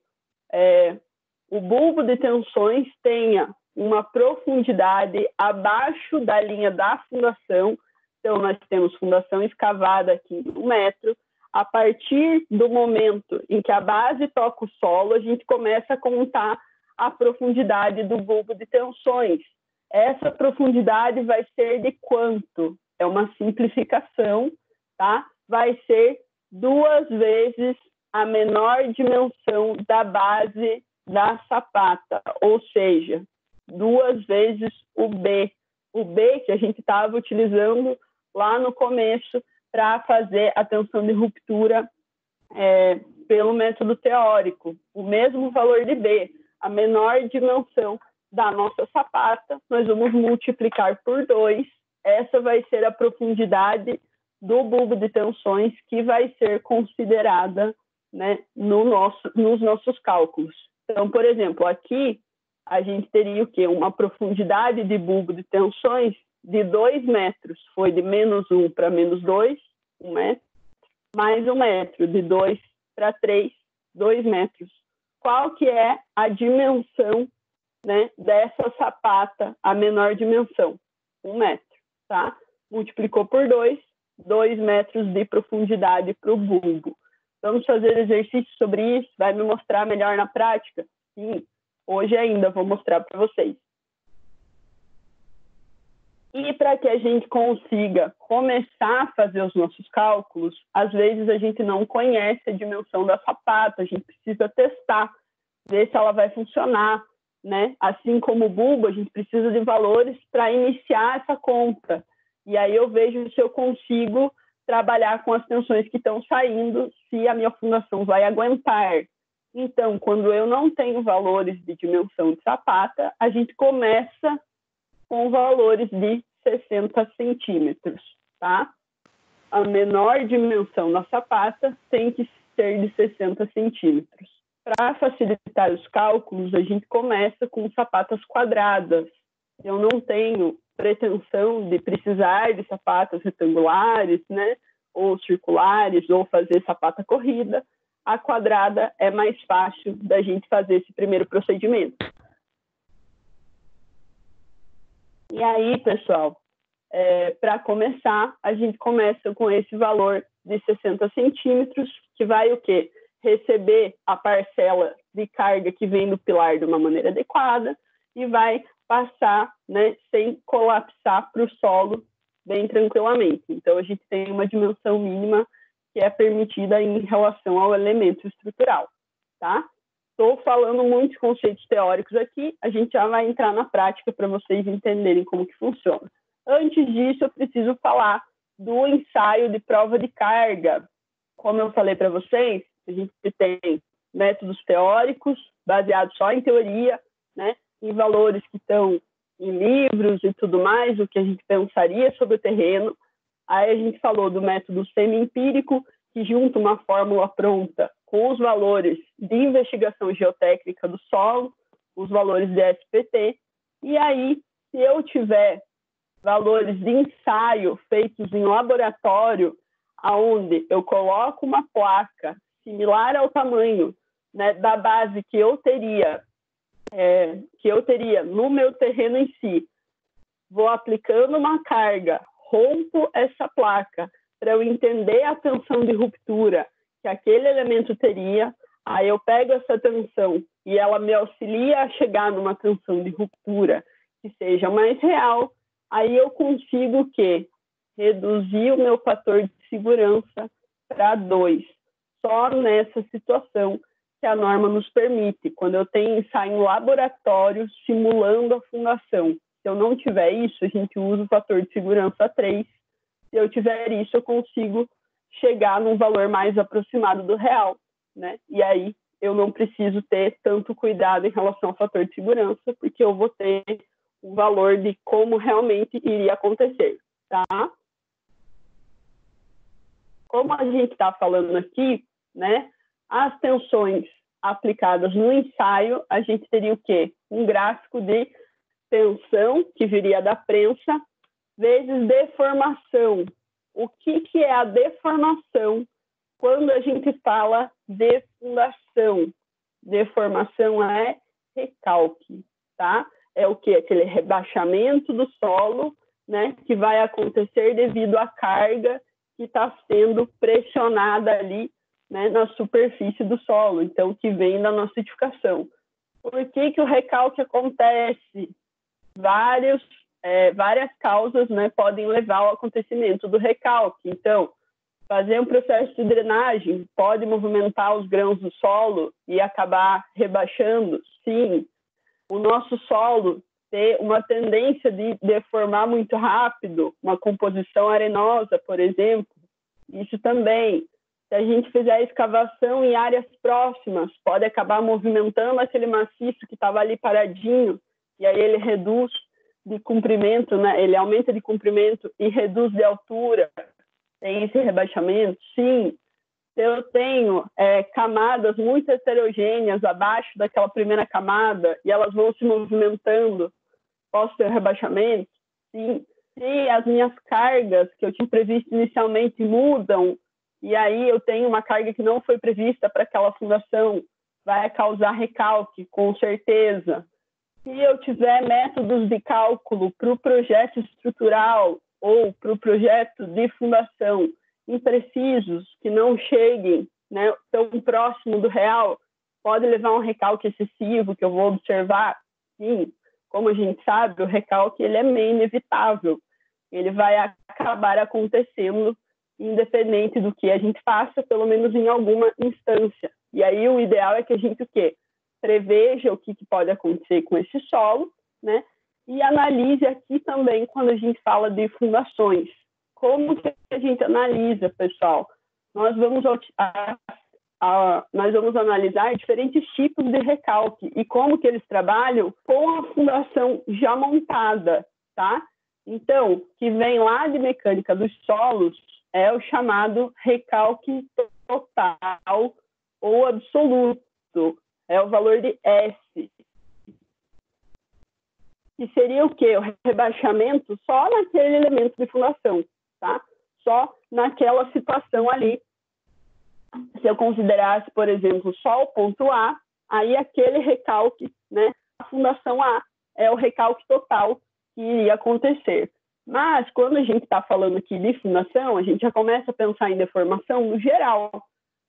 o bulbo de tensões tenha uma profundidade abaixo da linha da fundação. Então, nós temos fundação escavada aqui em 1 metro. A partir do momento em que a base toca o solo, a gente começa a contar a profundidade do bulbo de tensões. Essa profundidade vai ser de quanto? É uma simplificação, tá? Vai ser 2 vezes a menor dimensão da base da sapata, ou seja, 2 vezes o B. O B que a gente estava utilizando lá no começo para fazer a tensão de ruptura pelo método teórico. O mesmo valor de B, a menor dimensão da nossa sapata, nós vamos multiplicar por 2. Essa vai ser a profundidade do bulbo de tensões que vai ser considerada, né, nos nossos cálculos. Então, por exemplo, aqui a gente teria o quê? Uma profundidade de bulbo de tensões de 2 metros. Foi de -1 para -2, 1 metro, mais 1 metro, de 2 para 3, 2 metros. Qual que é a dimensão, né, dessa sapata, a menor dimensão? 1 metro, tá? Multiplicou por 2, 2 metros de profundidade para o bulbo. Vamos fazer exercício sobre isso? Vai me mostrar melhor na prática? Sim, hoje ainda vou mostrar para vocês. E para que a gente consiga começar a fazer os nossos cálculos, às vezes a gente não conhece a dimensão da sapata, a gente precisa testar, ver se ela vai funcionar, né? Assim como o bulbo, a gente precisa de valores para iniciar essa conta. E aí eu vejo se eu consigo trabalhar com as tensões que estão saindo, se a minha fundação vai aguentar. Então, quando eu não tenho valores de dimensão de sapata, a gente começa com valores de 60 centímetros, tá? A menor dimensão da sapata tem que ser de 60 centímetros. Para facilitar os cálculos, a gente começa com sapatas quadradas. Eu não tenho pretensão de precisar de sapatas retangulares, né? Ou circulares, ou fazer sapata corrida. A quadrada é mais fácil da gente fazer esse primeiro procedimento. E aí, pessoal, para começar, a gente começa com esse valor de 60 centímetros, que vai o quê? Receber a parcela de carga que vem do pilar de uma maneira adequada e vai passar, né, sem colapsar para o solo bem tranquilamente. Então, a gente tem uma dimensão mínima que é permitida em relação ao elemento estrutural, tá? Estou falando muitos conceitos teóricos aqui, a gente já vai entrar na prática para vocês entenderem como que funciona. Antes disso, eu preciso falar do ensaio de prova de carga. Como eu falei para vocês, a gente tem métodos teóricos, baseados só em teoria, né, em valores que estão em livros e tudo mais, o que a gente pensaria sobre o terreno. Aí a gente falou do método semi-empírico, que junta uma fórmula pronta com os valores de investigação geotécnica do solo, os valores de SPT, e aí, se eu tiver valores de ensaio feitos em laboratório, onde eu coloco uma placa similar ao tamanho, né, da base que eu teria no meu terreno em si, vou aplicando uma carga, rompo essa placa para eu entender a tensão de ruptura que aquele elemento teria, aí eu pego essa tensão e ela me auxilia a chegar numa tensão de ruptura que seja mais real, aí eu consigo o quê? Reduzir o meu fator de segurança para 2. Só nessa situação que a norma nos permite, quando eu tenho ensaio em laboratório simulando a fundação. Se eu não tiver isso, a gente usa o fator de segurança 3. Se eu tiver isso, eu consigo chegar num valor mais aproximado do real, né? E aí eu não preciso ter tanto cuidado em relação ao fator de segurança, porque eu vou ter o valor de como realmente iria acontecer, tá? Como a gente está falando aqui, né? As tensões aplicadas no ensaio, a gente teria o quê? Um gráfico de tensão, que viria da prensa, vezes deformação. O que é a deformação quando a gente fala de fundação? Deformação é recalque, tá? É o que? Aquele rebaixamento do solo, né, que vai acontecer devido à carga que está sendo pressionada ali, né, na superfície do solo, então que vem da nossa edificação. Por que o recalque acontece? Várias causas, né, podem levar ao acontecimento do recalque. Então, fazer um processo de drenagem pode movimentar os grãos do solo e acabar rebaixando? Sim. O nosso solo ter uma tendência de deformar muito rápido, uma composição arenosa, por exemplo, isso também. Se a gente fizer escavação em áreas próximas, pode acabar movimentando aquele maciço que estava ali paradinho, e aí ele reduz de comprimento, né? Ele aumenta de comprimento e reduz de altura. Tem esse rebaixamento? Sim. Se eu tenho camadas muito heterogêneas abaixo daquela primeira camada e elas vão se movimentando, posso ter rebaixamento? Sim. Se as minhas cargas que eu tinha previsto inicialmente mudam e aí eu tenho uma carga que não foi prevista para aquela fundação, vai causar recalque, com certeza. Se eu tiver métodos de cálculo para o projeto estrutural ou para o projeto de fundação imprecisos, que não cheguem, né, tão próximo do real, pode levar a um recalque excessivo que eu vou observar? Sim. Como a gente sabe, o recalque ele é meio inevitável. Ele vai acabar acontecendo independente do que a gente faça, pelo menos em alguma instância. E aí o ideal é que a gente o quê? Preveja o que pode acontecer com esse solo, né? E analise aqui também quando a gente fala de fundações. Como que a gente analisa, pessoal? Nós vamos analisar diferentes tipos de recalque e como que eles trabalham com a fundação já montada, tá? Então, que vem lá de mecânica dos solos é o chamado recalque total ou absoluto. É o valor de S. Que seria o quê? O rebaixamento só naquele elemento de fundação, tá? Só naquela situação ali. Se eu considerasse, por exemplo, só o ponto A, aí aquele recalque, né? A fundação A é o recalque total que iria acontecer. Mas, quando a gente está falando aqui de fundação, a gente já começa a pensar em deformação no geral.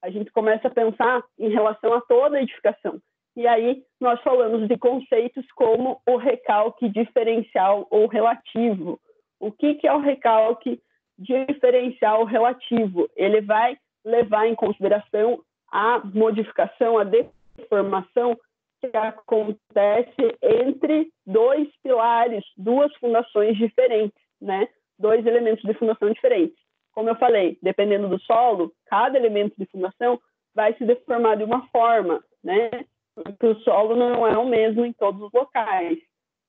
A gente começa a pensar em relação a toda a edificação. E aí, nós falamos de conceitos como o recalque diferencial ou relativo. O que é o recalque diferencial relativo? Ele vai levar em consideração a modificação, a deformação que acontece entre dois pilares, duas fundações diferentes, né? Dois elementos de fundação diferentes. Como eu falei, dependendo do solo, cada elemento de fundação vai se deformar de uma forma, né? Porque o solo não é o mesmo em todos os locais.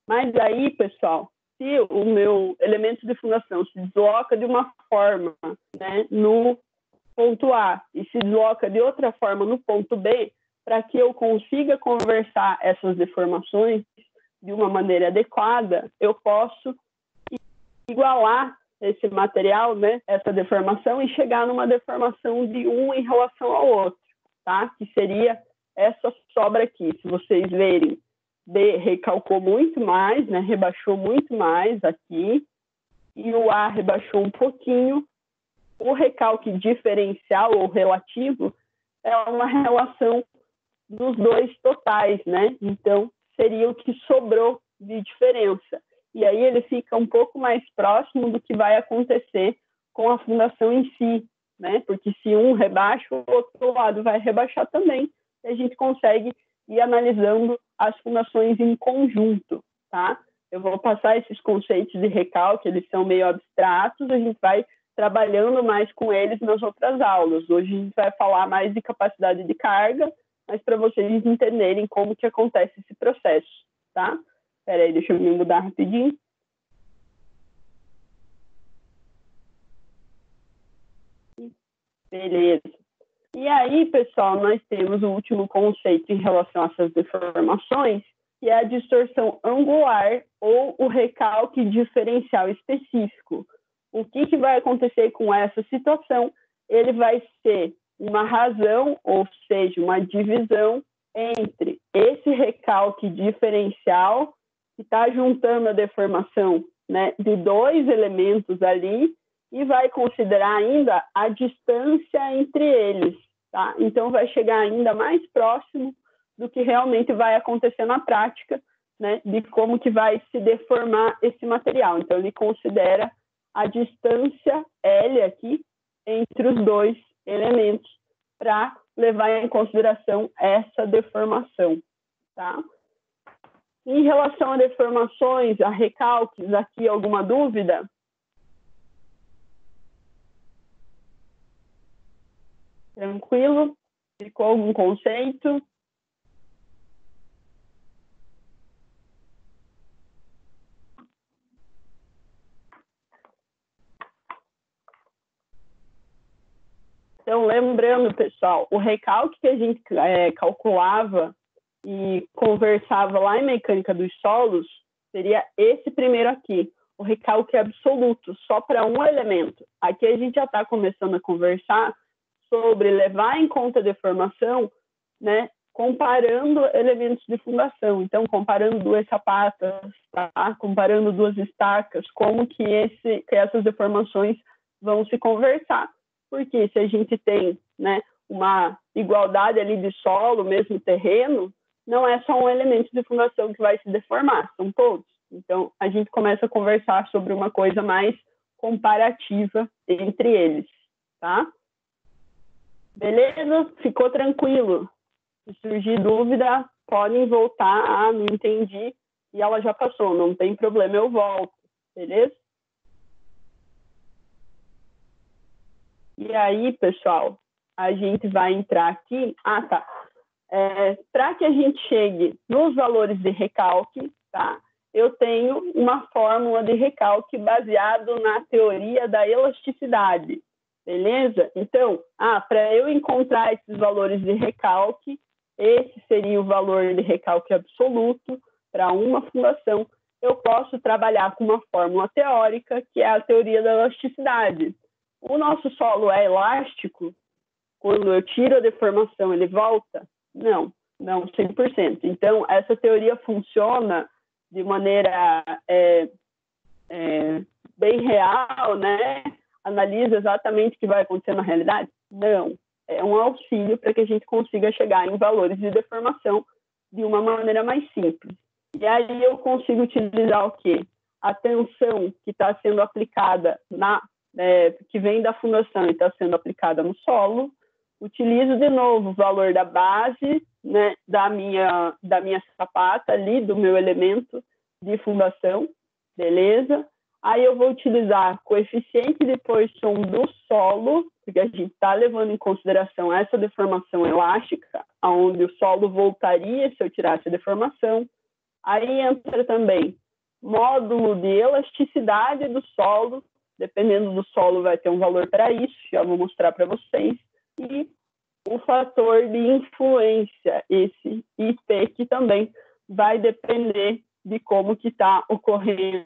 Mas aí, pessoal, se o meu elemento de fundação se desloca de uma forma, né, no ponto A e se desloca de outra forma no ponto B, para que eu consiga conversar essas deformações de uma maneira adequada, eu posso igualar esse material, né, essa deformação, e chegar numa deformação de um em relação ao outro, tá? Que seria essa sobra aqui. Se vocês verem, B recalcou muito mais, né, rebaixou muito mais aqui, e o A rebaixou um pouquinho. O recalque diferencial ou relativo é uma relação dos dois totais, né? Então, seria o que sobrou de diferença. e aí ele fica um pouco mais próximo do que vai acontecer com a fundação em si, né? Porque se um rebaixa, o outro lado vai rebaixar também, e a gente consegue ir analisando as fundações em conjunto, tá? Eu vou passar esses conceitos de recalque, eles são meio abstratos, a gente vai trabalhando mais com eles nas outras aulas. Hoje a gente vai falar mais de capacidade de carga, mas para vocês entenderem como que acontece esse processo, tá? Espera aí, deixa eu me mudar rapidinho. Beleza. E aí, pessoal, nós temos o último conceito em relação a essas deformações, que é a distorção angular ou o recalque diferencial específico. O que vai acontecer com essa situação? Ele vai ser uma razão, ou seja, uma divisão entre esse recalque diferencial, que está juntando a deformação, né, de dois elementos ali, e vai considerar ainda a distância entre eles, tá? Então, vai chegar ainda mais próximo do que realmente vai acontecer na prática, né, de como que vai se deformar esse material. Então, ele considera a distância L aqui entre os dois elementos para levar em consideração essa deformação, tá? Em relação a deformações, a recalques, aqui alguma dúvida? Tranquilo? Ficou algum conceito? Então, lembrando, pessoal, o recalque que a gente calculava e conversava lá em mecânica dos solos seria esse primeiro aqui, o recalque absoluto, só para um elemento. Aqui a gente já está começando a conversar sobre levar em conta a deformação, né, comparando elementos de fundação. Então, comparando duas sapatas, tá? Comparando duas estacas, como que essas deformações vão se conversar. Porque se a gente tem, né, uma igualdade ali de solo, mesmo terreno, não é só um elemento de fundação que vai se deformar, são todos. Então, a gente começa a conversar sobre uma coisa mais comparativa entre eles, tá? Beleza? Ficou tranquilo? Se surgir dúvida, podem voltar, não entendi, e ela já passou, não tem problema, eu volto, beleza? E aí, pessoal, a gente vai entrar aqui. Tá. Para que a gente chegue nos valores de recalque, tá? Eu tenho uma fórmula de recalque baseado na teoria da elasticidade, beleza? Então, para eu encontrar esses valores de recalque, esse seria o valor de recalque absoluto para uma fundação. Eu posso trabalhar com uma fórmula teórica, que é a teoria da elasticidade. O nosso solo é elástico? Quando eu tiro a deformação, ele volta? Não 100%. Então, essa teoria funciona de maneira bem real, né? Analisa exatamente o que vai acontecer na realidade? Não. É um auxílio para que a gente consiga chegar em valores de deformação de uma maneira mais simples. E aí eu consigo utilizar o quê? A tensão que está sendo aplicada que vem da fundação e está sendo aplicada no solo, utilizo de novo o valor da base, né, da minha sapata ali, do meu elemento de fundação, beleza? Aí eu vou utilizar coeficiente de Poisson do solo, porque a gente está levando em consideração essa deformação elástica, onde o solo voltaria se eu tirasse a deformação. Aí entra também módulo de elasticidade do solo, dependendo do solo vai ter um valor para isso, já vou mostrar para vocês. E o fator de influência, esse IP, que também vai depender de como que está ocorrendo,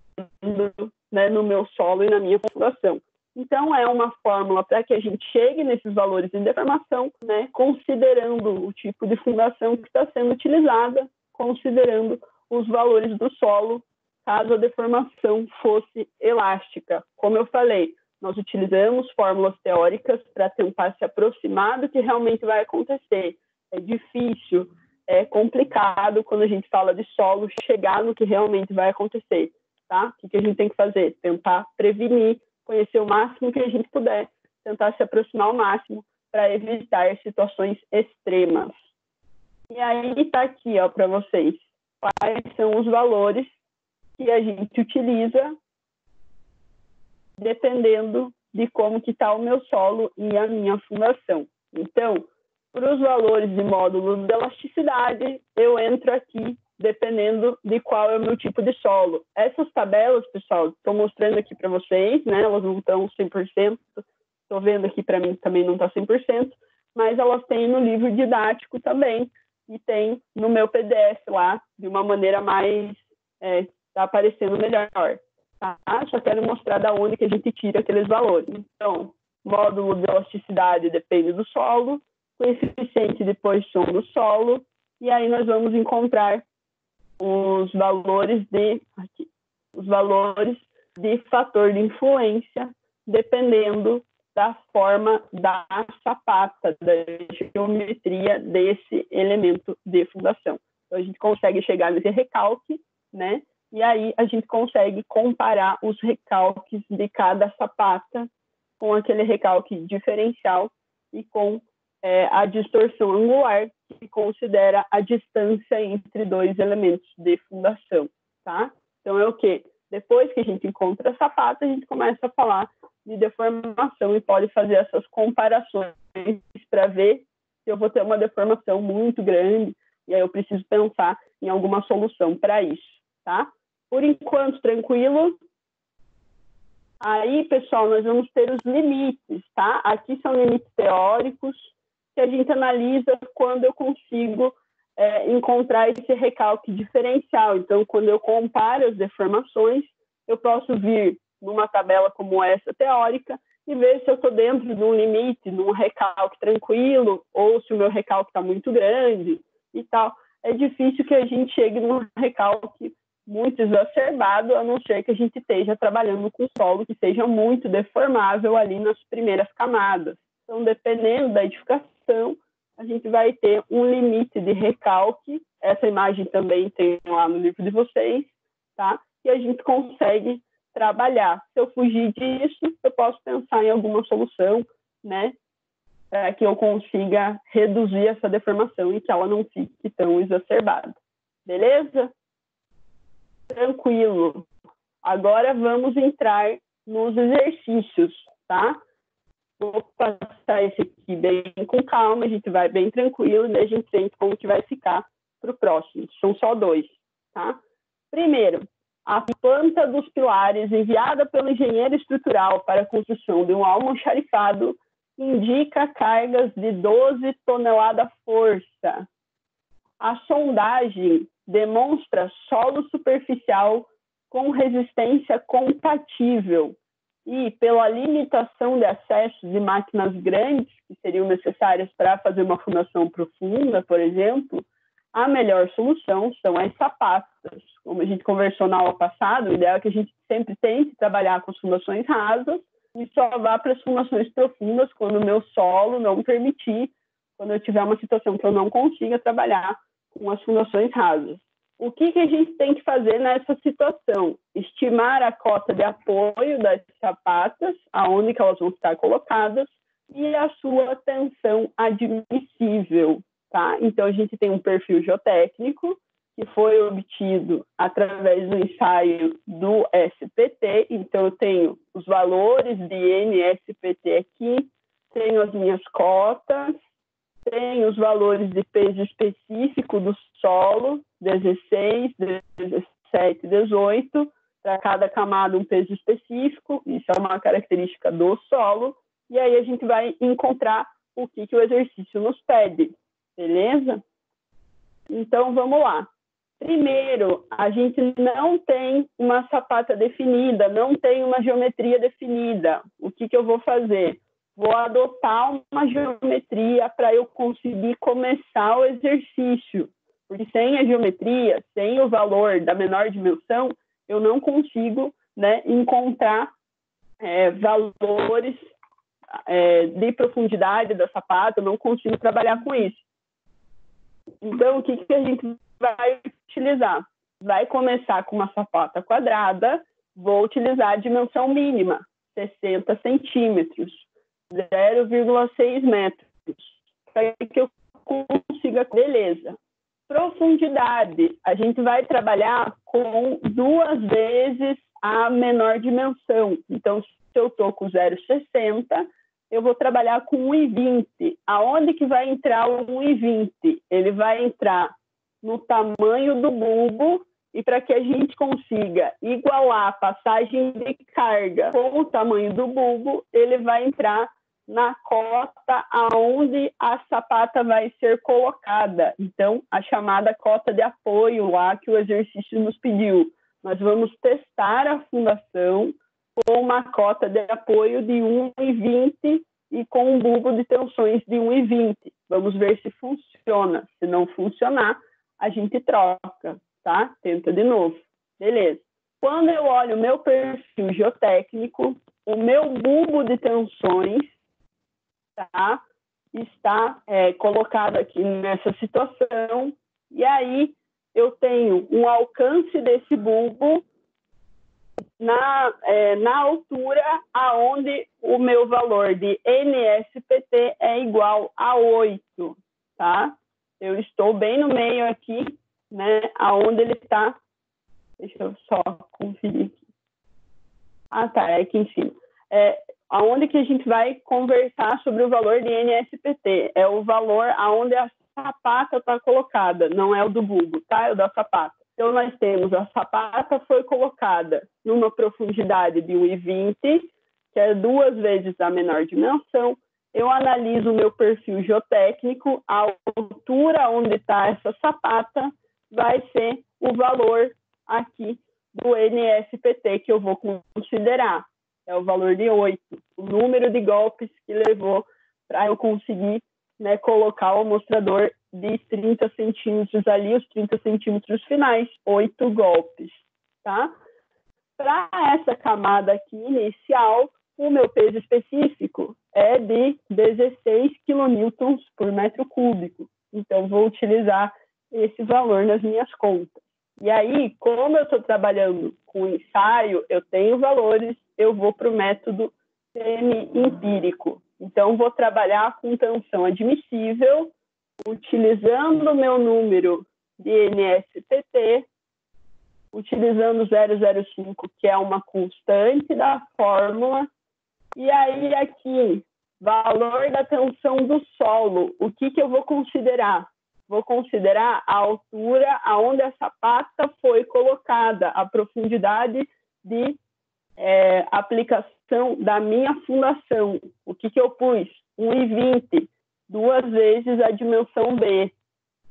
né, no meu solo e na minha fundação. Então, é uma fórmula para que a gente chegue nesses valores de deformação, né, considerando o tipo de fundação que está sendo utilizada, considerando os valores do solo, caso a deformação fosse elástica. Como eu falei, nós utilizamos fórmulas teóricas para tentar se aproximar do que realmente vai acontecer. É difícil, é complicado quando a gente fala de solo chegar no que realmente vai acontecer. tá? O que a gente tem que fazer? Tentar prevenir, conhecer o máximo que a gente puder, tentar se aproximar ao máximo para evitar situações extremas. E aí está aqui, ó, para vocês, quais são os valores que a gente utiliza dependendo de como que está o meu solo e a minha fundação. Então, para os valores de módulo de elasticidade, eu entro aqui dependendo de qual é o meu tipo de solo. Essas tabelas, pessoal, estou mostrando aqui para vocês, né? Elas não estão 100%, estou vendo aqui para mim também não está 100%, mas elas têm no livro didático também, e tem no meu PDF lá, de uma maneira mais, está aparecendo melhor. Tá? Só quero mostrar da onde que a gente tira aqueles valores. Então, módulo de elasticidade depende do solo, coeficiente de posição do solo, e aí nós vamos encontrar os valores de fator de influência, dependendo da forma da sapata, da geometria desse elemento de fundação. Então, a gente consegue chegar nesse recalque, né? E aí a gente consegue comparar os recalques de cada sapata com aquele recalque diferencial e com a distorção angular, que considera a distância entre dois elementos de fundação, tá? Então, é o quê? Depois que a gente encontra a sapata, a gente começa a falar de deformação e pode fazer essas comparações para ver se eu vou ter uma deformação muito grande e aí eu preciso pensar em alguma solução para isso, tá? Por enquanto, tranquilo? Aí, pessoal, nós vamos ter os limites, tá? Aqui são limites teóricos que a gente analisa quando eu consigo encontrar esse recalque diferencial. Então, quando eu comparo as deformações, eu posso vir numa tabela como essa teórica e ver se eu estou dentro de um limite, num recalque tranquilo, ou se o meu recalque está muito grande e tal. É difícil que a gente chegue num recalque muito exacerbado, a não ser que a gente esteja trabalhando com solo que seja muito deformável ali nas primeiras camadas. Então, dependendo da edificação, a gente vai ter um limite de recalque. Essa imagem também tem lá no livro de vocês, tá? E a gente consegue trabalhar. Se eu fugir disso, eu posso pensar em alguma solução, né? Para que eu consiga reduzir essa deformação e que ela não fique tão exacerbada. Beleza? Tranquilo. Agora vamos entrar nos exercícios, tá? Vou passar esse aqui bem com calma, a gente vai bem tranquilo, e a gente sente como que vai ficar para o próximo. São só 2, tá? Primeiro, a planta dos pilares enviada pelo engenheiro estrutural para a construção de um almoxarifado indica cargas de 12 toneladas força. A sondagem demonstra solo superficial com resistência compatível e, pela limitação de acesso de máquinas grandes que seriam necessárias para fazer uma fundação profunda, por exemplo, a melhor solução são as sapatas. Como a gente conversou na aula passada, o ideal é que a gente sempre tente trabalhar com as fundações rasas e só vá para as fundações profundas quando o meu solo não permitir, quando eu tiver uma situação que eu não consiga trabalhar com as fundações rasas. O que a gente tem que fazer nessa situação? Estimar a cota de apoio das sapatas, aonde que elas vão estar colocadas, e a sua tensão admissível, tá? Então, a gente tem um perfil geotécnico, que foi obtido através do ensaio do SPT. Então, eu tenho os valores de NSPT aqui, tenho as minhas cotas, tenho os valores de peso específico do solo, 16, 17, 18, para cada camada um peso específico, isso é uma característica do solo, e aí a gente vai encontrar o que o exercício nos pede, beleza? Então, vamos lá. Primeiro, a gente não tem uma sapata definida, não tem uma geometria definida. O que eu vou fazer? Vou adotar uma geometria para eu conseguir começar o exercício. Porque sem a geometria, sem o valor da menor dimensão, eu não consigo, né, encontrar valores de profundidade da sapata, eu não consigo trabalhar com isso. Então, o que a gente vai utilizar? vai começar com uma sapata quadrada, vou utilizar a dimensão mínima, 60 centímetros, 0,6 metros, para que eu consiga, beleza. Profundidade, a gente vai trabalhar com 2 vezes a menor dimensão. Então, se eu estou com 0,60, eu vou trabalhar com 1,20. Aonde que vai entrar o 1,20? Ele vai entrar no tamanho do bulbo, e para que a gente consiga igualar a passagem de carga com o tamanho do bulbo, ele vai entrar na cota aonde a sapata vai ser colocada. Então, a chamada cota de apoio lá que o exercício nos pediu. Nós vamos testar a fundação com uma cota de apoio de 1,20 e com um bulbo de tensões de 1,20. Vamos ver se funciona. Se não funcionar, a gente troca, tá? Tenta de novo. Beleza. Quando eu olho o meu perfil geotécnico, o meu bulbo de tensões, tá, está colocado aqui nessa situação, e aí eu tenho um alcance desse bulbo na altura aonde o meu valor de NSPT é igual a 8, tá? Eu estou bem no meio aqui, né, aonde ele está. Deixa eu só conferir aqui. Ah, tá, é aqui em cima. Aonde que a gente vai conversar sobre o valor de NSPT? É o valor aonde a sapata está colocada, não é o do bulbo, tá? É o da sapata. Então, nós temos a sapata foi colocada numa profundidade de 1,20, que é 2 vezes a menor dimensão. Eu analiso o meu perfil geotécnico, a altura onde está essa sapata vai ser o valor aqui do NSPT que eu vou considerar. É o valor de 8, o número de golpes que levou para eu conseguir, né, colocar o amostrador de 30 centímetros ali, os 30 centímetros finais, 8 golpes, tá? Para essa camada aqui inicial, o meu peso específico é de 16 kN por metro cúbico. Então, vou utilizar esse valor nas minhas contas. E aí, como eu estou trabalhando com ensaio, eu tenho valores, eu vou para o método semi-empírico. Então, vou trabalhar com tensão admissível, utilizando o meu número de NSPT, utilizando 0,05, que é uma constante da fórmula. E aí, aqui, valor da tensão do solo. O que eu vou considerar? Vou considerar a altura aonde a sapata foi colocada, a profundidade de aplicação da minha fundação. O que eu pus? 1,20, 2 vezes a dimensão B.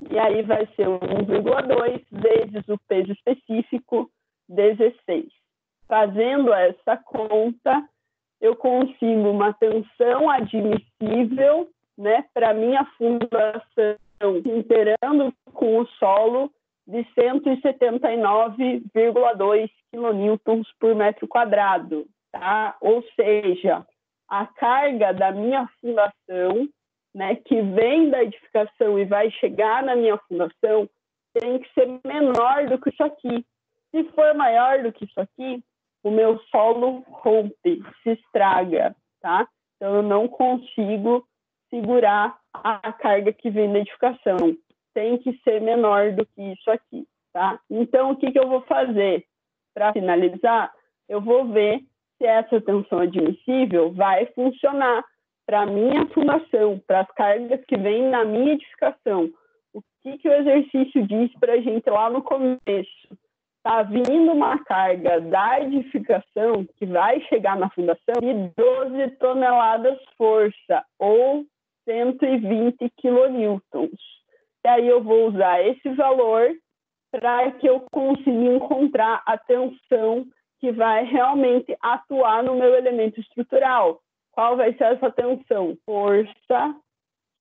E aí vai ser 1,2 vezes o peso específico, 16. Fazendo essa conta, eu consigo uma tensão admissível, né, para minha fundação, inteirando com o solo, de 179,2 kN por metro quadrado, tá? Ou seja, a carga da minha fundação, né, que vem da edificação e vai chegar na minha fundação, tem que ser menor do que isso aqui. Se for maior do que isso aqui, o meu solo rompe, se estraga, tá? Então, eu não consigo segurar a carga que vem da edificação. Tem que ser menor do que isso aqui, tá? Então, o que eu vou fazer? Para finalizar, eu vou ver se essa tensão admissível vai funcionar para a minha fundação, para as cargas que vêm na minha edificação. O que o exercício diz para a gente lá no começo? Está vindo uma carga da edificação que vai chegar na fundação de 12 toneladas força, ou 120 kN. E aí eu vou usar esse valor para que eu consiga encontrar a tensão que vai realmente atuar no meu elemento estrutural. Qual vai ser essa tensão? Força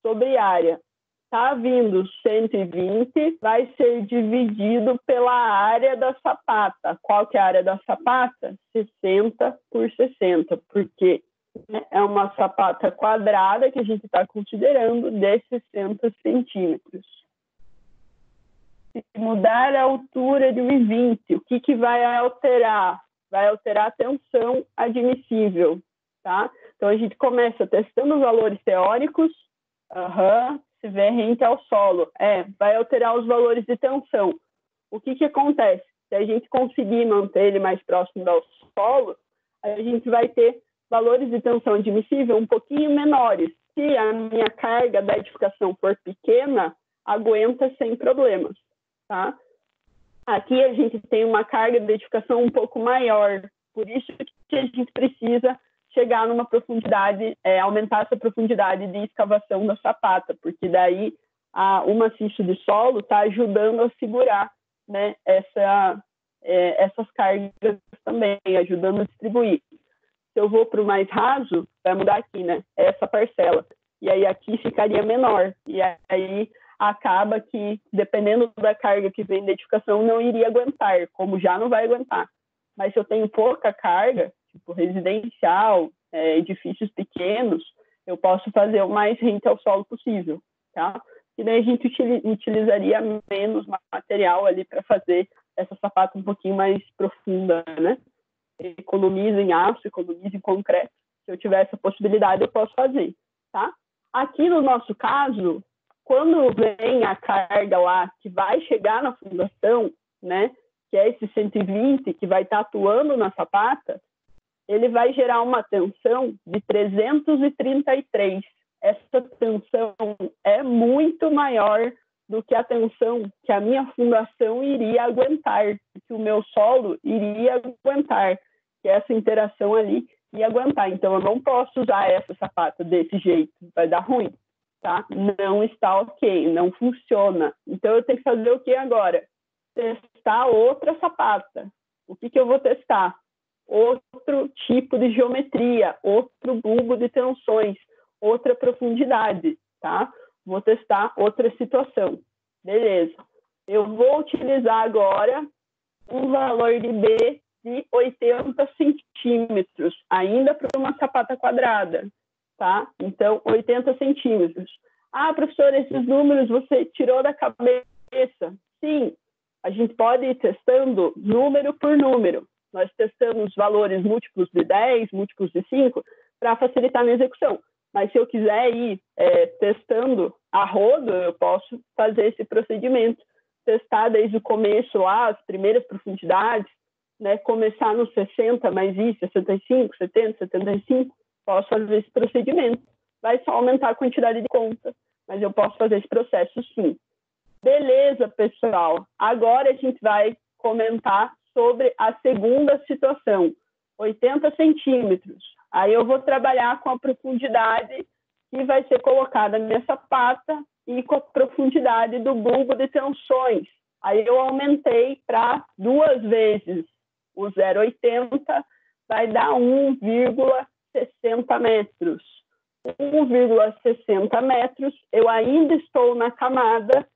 sobre área. Está vindo 120, vai ser dividido pela área da sapata. Qual que é a área da sapata? 60 por 60, porque é uma sapata quadrada que a gente está considerando de 60 centímetros. Se mudar a altura de 1,20, o que vai alterar? Vai alterar a tensão admissível, tá? Então, a gente começa testando os valores teóricos, se vê rente ao solo. Vai alterar os valores de tensão. O que acontece? Se a gente conseguir manter ele mais próximo do solo, a gente vai ter valores de tensão admissível um pouquinho menores. Se a minha carga da edificação for pequena, aguenta sem problemas, tá? Aqui a gente tem uma carga de edificação um pouco maior, por isso que a gente precisa chegar numa profundidade, aumentar essa profundidade de escavação da sapata, porque daí o maciço de solo está ajudando a segurar, né, essas cargas também, ajudando a distribuir. Se eu vou para o mais raso, vai mudar aqui, né, essa parcela, e aí aqui ficaria menor, e aí acaba que, dependendo da carga que vem da edificação, não iria aguentar, como já não vai aguentar. Mas se eu tenho pouca carga, tipo residencial, edifícios pequenos, eu posso fazer o mais rente ao solo possível, tá? E daí a gente utilizaria menos material ali para fazer essa sapata um pouquinho mais profunda, né? Economiza em aço, economiza em concreto. Se eu tiver essa possibilidade, eu posso fazer, tá? Aqui no nosso caso, quando vem a carga lá que vai chegar na fundação, né, que é esse 120 que vai estar atuando na sapata, ele vai gerar uma tensão de 333. Essa tensão é muito maior do que a tensão que a minha fundação iria aguentar, que o meu solo iria aguentar, que essa interação ali ia aguentar. Então, eu não posso usar essa sapata desse jeito, vai dar ruim, tá? Não está ok, não funciona. Então, eu tenho que fazer o que agora? Testar outra sapata. O que eu vou testar? Outro tipo de geometria, outro bulbo de tensões, outra profundidade, tá? Vou testar outra situação. Beleza. Eu vou utilizar agora um valor de B de 80 centímetros, ainda para uma sapata quadrada, tá? Então, 80 centímetros. Ah, professor, esses números você tirou da cabeça? Sim, a gente pode ir testando número por número. Nós testamos valores múltiplos de 10, múltiplos de 5, para facilitar a minha execução. Mas se eu quiser ir testando a rodo, eu posso fazer esse procedimento. Testar desde o começo lá, as primeiras profundidades, né? Começar nos 60, mais isso, 65, 70, 75, posso fazer esse procedimento. Vai só aumentar a quantidade de conta, mas eu posso fazer esse processo sim. Beleza, pessoal. Agora a gente vai comentar sobre a segunda situação, 80 centímetros. Aí eu vou trabalhar com a profundidade que vai ser colocada na minha sapata e com a profundidade do bulbo de tensões. Aí eu aumentei para 2 vezes o 0,80, vai dar 1,60 metros. 1,60 metros, eu ainda estou na camada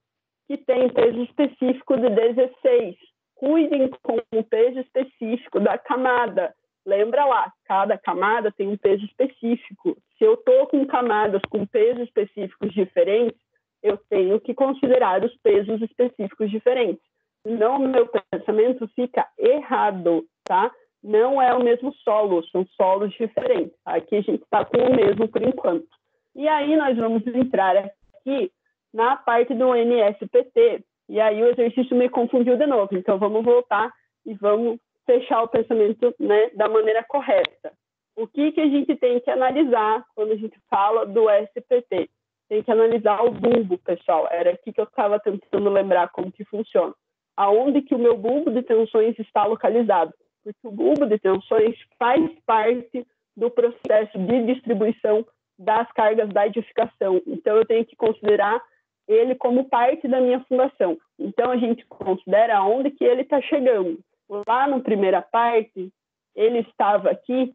que tem peso específico de 16. Cuidem com o peso específico da camada. Lembra lá, cada camada tem um peso específico. Se eu estou com camadas com pesos específicos diferentes, eu tenho que considerar os pesos específicos diferentes. Senão, o meu pensamento fica errado, tá? Não é o mesmo solo, são solos diferentes. Aqui a gente está com o mesmo por enquanto. E aí nós vamos entrar aqui na parte do NSPT. E aí o exercício me confundiu de novo. Então, vamos voltar e vamos fechar o pensamento, né, da maneira correta. O que a gente tem que analisar quando a gente fala do SPT? Tem que analisar o bulbo, pessoal. Era aqui que eu estava tentando lembrar como que funciona. Aonde que o meu bulbo de tensões está localizado? Porque o bulbo de tensões faz parte do processo de distribuição das cargas da edificação. Então, eu tenho que considerar ele como parte da minha fundação. Então, a gente considera onde que ele está chegando. Lá na primeira parte, ele estava aqui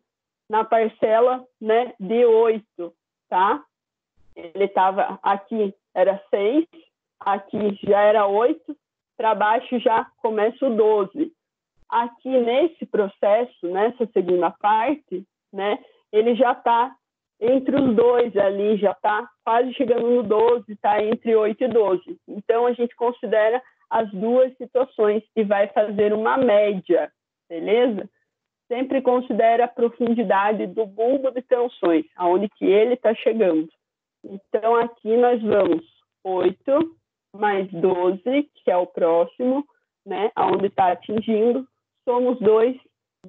na parcela, né, de 8, tá? Ele estava aqui, era 6, aqui já era 8, para baixo já começa o 12. Aqui nesse processo, nessa segunda parte, né, ele já está entre os dois ali, já está quase chegando no 12, está entre 8 e 12. Então, a gente considera as duas situações e vai fazer uma média, beleza? Sempre considere a profundidade do bulbo de tensões, aonde que ele está chegando. Então, aqui nós vamos 8 mais 12, que é o próximo, né, aonde está atingindo, somos 2,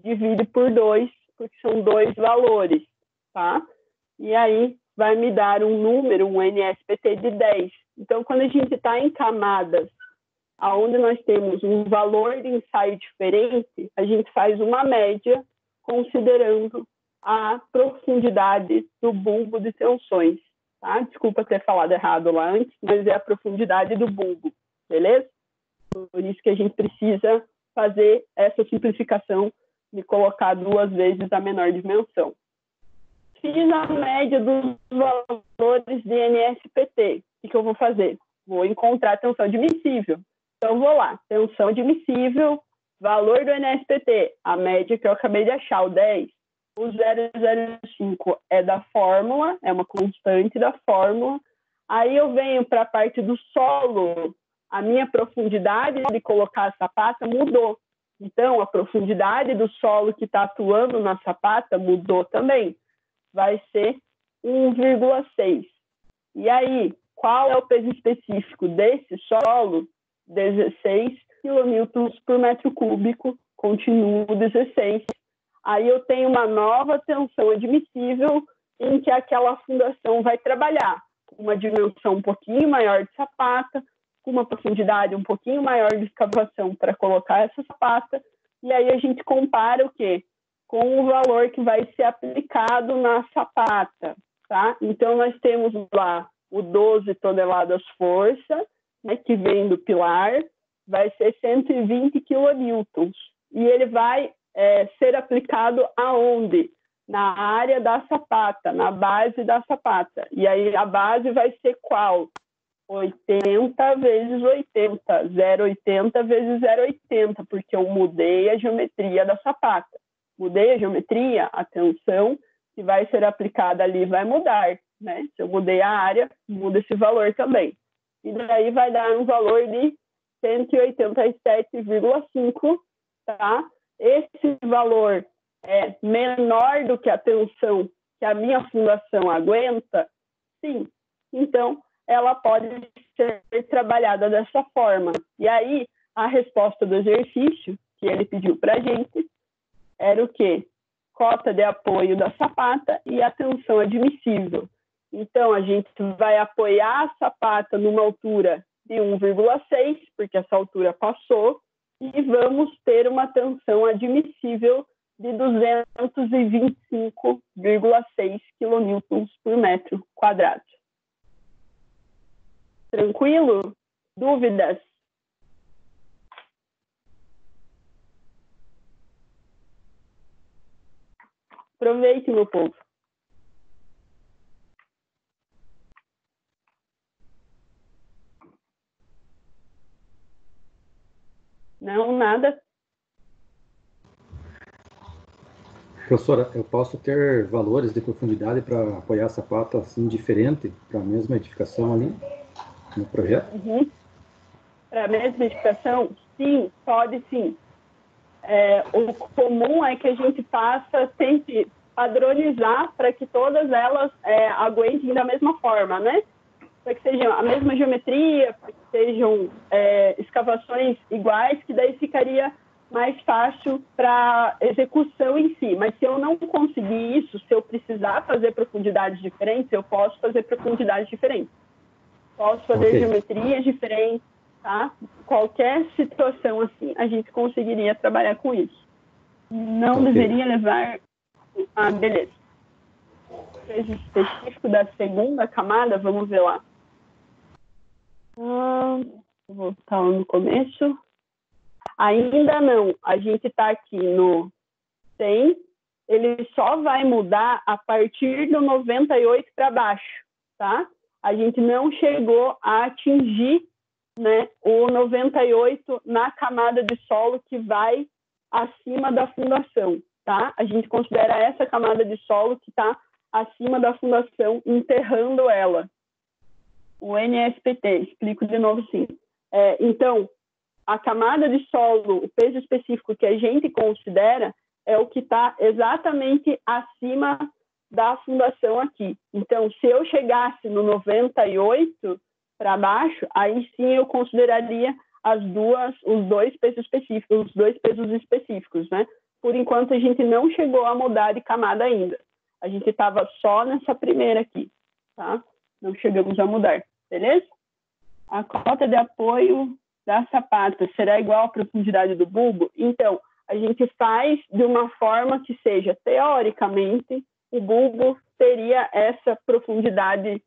divide por 2, porque são 2 valores, tá? E aí vai me dar um número, um NSPT de 10. Então, quando a gente está em camadas onde nós temos um valor de ensaio diferente, a gente faz uma média considerando a profundidade do bulbo de tensões. Tá? Desculpa ter falado errado lá antes, mas é a profundidade do bulbo, beleza? Por isso que a gente precisa fazer essa simplificação de colocar 2 vezes a menor dimensão. Fiz a média dos valores de NSPT. O que eu vou fazer? Vou encontrar a tensão admissível. Então, vou lá, tensão admissível, valor do NSPT, a média que eu acabei de achar, o 10. O 0,05 é da fórmula, é uma constante da fórmula. Aí eu venho para a parte do solo, a minha profundidade de colocar a sapata mudou. Então, a profundidade do solo que está atuando na sapata mudou também. Vai ser 1,6. E aí, qual é o peso específico desse solo? 16 kN por metro cúbico, continuo 16. Aí eu tenho uma nova tensão admissível em que aquela fundação vai trabalhar com uma dimensão um pouquinho maior de sapata, com uma profundidade um pouquinho maior de escavação para colocar essa sapata, e aí a gente compara o quê? Com o valor que vai ser aplicado na sapata, tá? Então, nós temos lá o 12 toneladas força, né, que vem do pilar, vai ser 120 kN. E ele vai ser aplicado aonde? Na área da sapata, na base da sapata. E aí a base vai ser qual? 80 vezes 80, 0,80 vezes 0,80, porque eu mudei a geometria da sapata. Mudei a geometria, a tensão que vai ser aplicada ali vai mudar, né? Se eu mudei a área, muda esse valor também. E daí vai dar um valor de 187,5, tá? Esse valor é menor do que a tensão que a minha fundação aguenta? Sim. Então, ela pode ser trabalhada dessa forma. E aí, a resposta do exercício que ele pediu para a gente era o quê? Cota de apoio da sapata e a tensão admissível. Então, a gente vai apoiar a sapata numa altura de 1,6, porque essa altura passou, e vamos ter uma tensão admissível de 225,6 kN por metro quadrado. Tranquilo? Dúvidas? Aproveite, meu povo. Não, nada. Professora, eu posso ter valores de profundidade para apoiar a sapata assim diferente para a mesma edificação ali no projeto? Uhum. Para a mesma edificação? Sim, pode sim. O comum é que a gente tente padronizar para que todas elas aguentem da mesma forma, né? Para que sejam a mesma geometria, para que sejam escavações iguais, que daí ficaria mais fácil para execução em si. Mas se eu não conseguir isso, se eu precisar fazer profundidades diferentes, eu posso fazer profundidades diferentes. Posso fazer geometrias diferentes, tá? Qualquer situação assim, a gente conseguiria trabalhar com isso. Não deveria levar... Ah, beleza. Peso específico da segunda camada, vamos ver lá. Vou estar lá no começo. Ainda não. A gente está aqui no 100. Ele só vai mudar a partir do 98 para baixo, tá? A gente não chegou a atingir, né, o 98 na camada de solo que vai acima da fundação, tá? A gente considera essa camada de solo que está acima da fundação, enterrando ela. O NSPT, explico de novo sim. Então, a camada de solo, o peso específico que a gente considera é o que está exatamente acima da fundação aqui. Então, se eu chegasse no 98 para baixo, aí sim eu consideraria os dois pesos específicos, né? Por enquanto, a gente não chegou a mudar de camada ainda. A gente estava só nessa primeira aqui, tá? Não chegamos a mudar, beleza? A cota de apoio da sapata será igual à profundidade do bulbo? Então, a gente faz de uma forma que seja, teoricamente, o bulbo teria essa profundidade,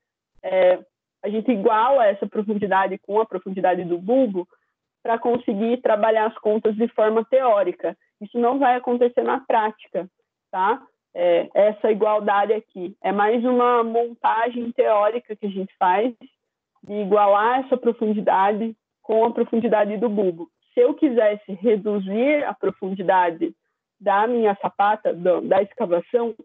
a gente iguala essa profundidade com a profundidade do bulbo para conseguir trabalhar as contas de forma teórica. Isso não vai acontecer na prática, tá? Essa igualdade aqui é mais uma montagem teórica que a gente faz de igualar essa profundidade com a profundidade do bulbo. Se eu quisesse reduzir a profundidade da minha sapata, da escavação,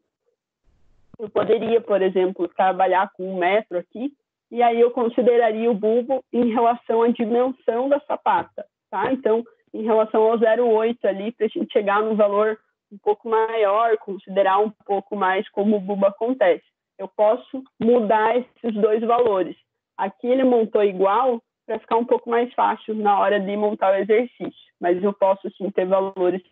eu poderia, por exemplo, trabalhar com 1 metro aqui, e aí eu consideraria o bulbo em relação à dimensão da sapata, tá? Então, em relação ao 0,8 ali, para a gente chegar num valor um pouco maior, considerar um pouco mais como o bulbo acontece. Eu posso mudar esses dois valores. Aqui ele montou igual para ficar um pouco mais fácil na hora de montar o exercício, mas eu posso sim ter valores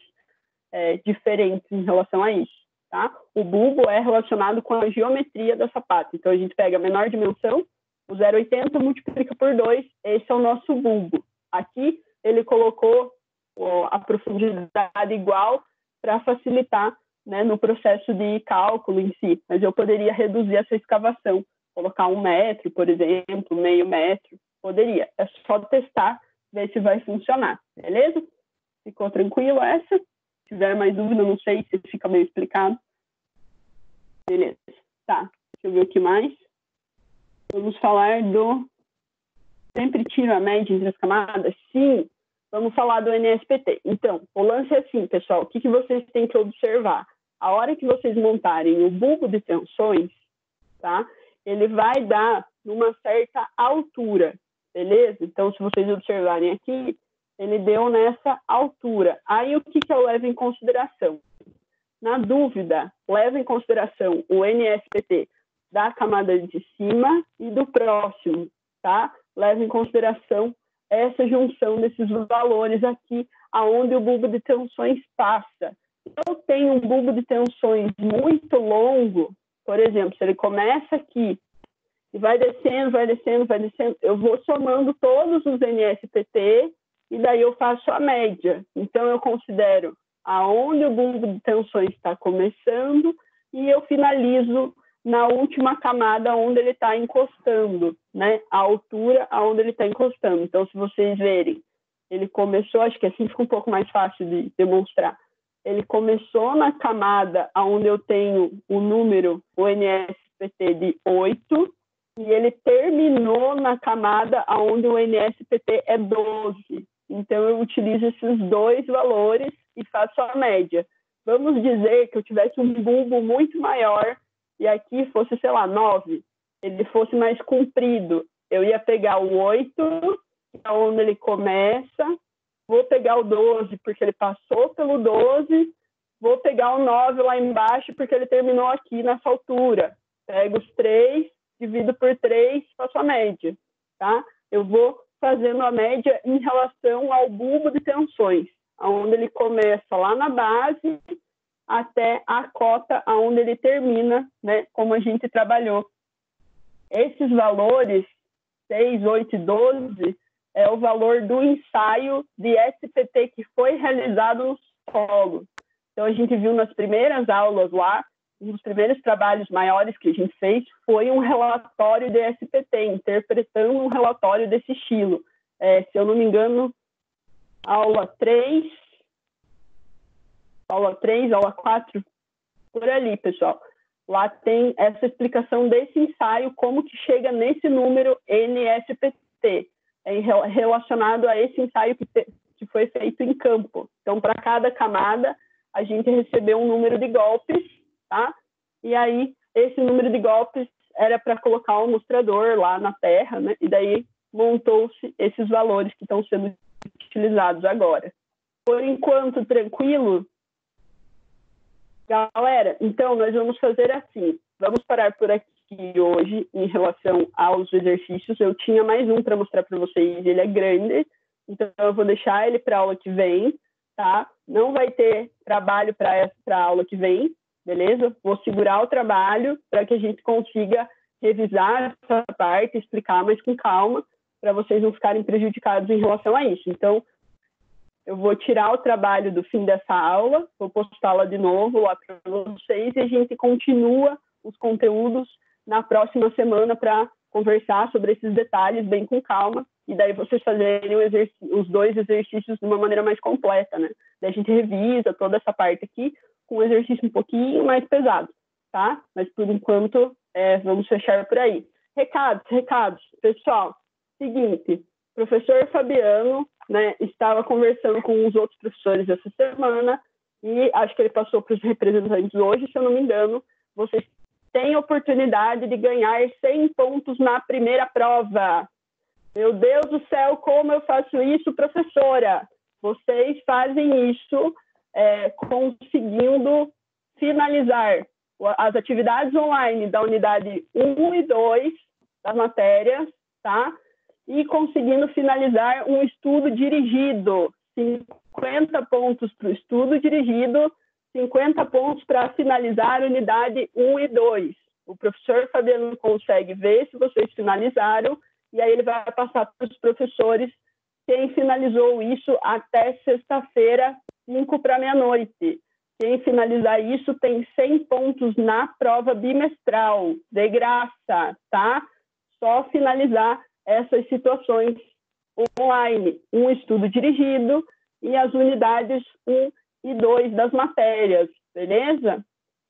diferentes em relação a isso, tá? O bulbo é relacionado com a geometria da sapata, então a gente pega a menor dimensão, o 0,80 multiplica por 2, esse é o nosso bulbo. Aqui ele colocou a profundidade igual para facilitar, né, no processo de cálculo em si, mas eu poderia reduzir essa escavação, colocar 1 metro, por exemplo, meio metro, poderia. É só testar, ver se vai funcionar, beleza? Ficou tranquilo essa? Se tiver mais dúvida, não sei se fica bem explicado. Beleza, tá. Deixa eu ver o que mais. Vamos falar do... Sempre tiro a média entre as camadas? Sim. Vamos falar do NSPT. Então, o lance é assim, pessoal, o que vocês têm que observar? A hora que vocês montarem o bulbo de tensões, tá? Ele vai dar numa certa altura, beleza? Então, se vocês observarem aqui, ele deu nessa altura. Aí, o que eu levo em consideração? Na dúvida, leva em consideração o NSPT da camada de cima e do próximo, tá? Leva em consideração essa junção desses valores aqui, aonde o bulbo de tensões passa. Se eu tenho um bulbo de tensões muito longo, por exemplo, se ele começa aqui e vai descendo, eu vou somando todos os NSPT e daí eu faço a média. Então, eu considero aonde o bulbo de tensões está começando e eu finalizo na última camada onde ele está encostando, né? A altura aonde ele está encostando. Então, se vocês verem, ele começou, acho que assim fica um pouco mais fácil de demonstrar. Ele começou na camada onde eu tenho o número, o NSPT de 8, e ele terminou na camada onde o NSPT é 12. Então, eu utilizo esses dois valores e faço a média. Vamos dizer que eu tivesse um bulbo muito maior e aqui fosse, sei lá, 9, ele fosse mais comprido. Eu ia pegar o 8, que é onde ele começa, vou pegar o 12, porque ele passou pelo 12, vou pegar o 9 lá embaixo, porque ele terminou aqui nessa altura. Pego os 3, divido por 3, faço a média, tá? Eu vou fazendo a média em relação ao bulbo de tensões, onde ele começa lá na base até a cota onde ele termina, né, como a gente trabalhou. Esses valores, 6, 8 e 12, é o valor do ensaio de SPT que foi realizado no solo. Então, a gente viu nas primeiras aulas lá, um dos primeiros trabalhos maiores que a gente fez foi um relatório de SPT, interpretando um relatório desse estilo. Se eu não me engano, aula 3, aula 4, por ali, pessoal. Lá tem essa explicação desse ensaio, como que chega nesse número NSPT, relacionado a esse ensaio que foi feito em campo. Então, para cada camada, a gente recebeu um número de golpes, tá? E aí, esse número de golpes era para colocar um mostrador lá na terra, né? E daí montou-se esses valores que estão sendo utilizados agora. Por enquanto, tranquilo? Galera, então nós vamos fazer assim. Vamos parar por aqui hoje em relação aos exercícios. Eu tinha mais um para mostrar para vocês, ele é grande, então eu vou deixar ele para a aula que vem, tá? Não vai ter trabalho para a aula que vem, beleza? Vou segurar o trabalho para que a gente consiga revisar essa parte, explicar mais com calma, para vocês não ficarem prejudicados em relação a isso. Então, eu vou tirar o trabalho do fim dessa aula, vou postá-la de novo lá para vocês e a gente continua os conteúdos na próxima semana para conversar sobre esses detalhes bem com calma e daí vocês fazerem os 2 exercícios de uma maneira mais completa, né? Daí a gente revisa toda essa parte aqui com um exercício um pouquinho mais pesado, tá? Mas por enquanto, vamos fechar por aí. Recados. Pessoal, seguinte, professor Fabiano, né, estava conversando com os outros professores essa semana e acho que ele passou para os representantes hoje, se eu não me engano, vocês têm oportunidade de ganhar 100 pontos na primeira prova. Meu Deus do céu, como eu faço isso, professora? Vocês fazem isso conseguindo finalizar as atividades online da unidade 1 e 2 das matérias, tá? E conseguindo finalizar um estudo dirigido, 50 pontos para o estudo dirigido, 50 pontos para finalizar a unidade 1 e 2. O professor Fabiano consegue ver se vocês finalizaram, e aí ele vai passar para os professores quem finalizou isso até sexta-feira, 5 para meia-noite. Quem finalizar isso tem 100 pontos na prova bimestral, de graça, tá? Só finalizar essas situações online, um estudo dirigido e as unidades 1 e 2 das matérias, beleza?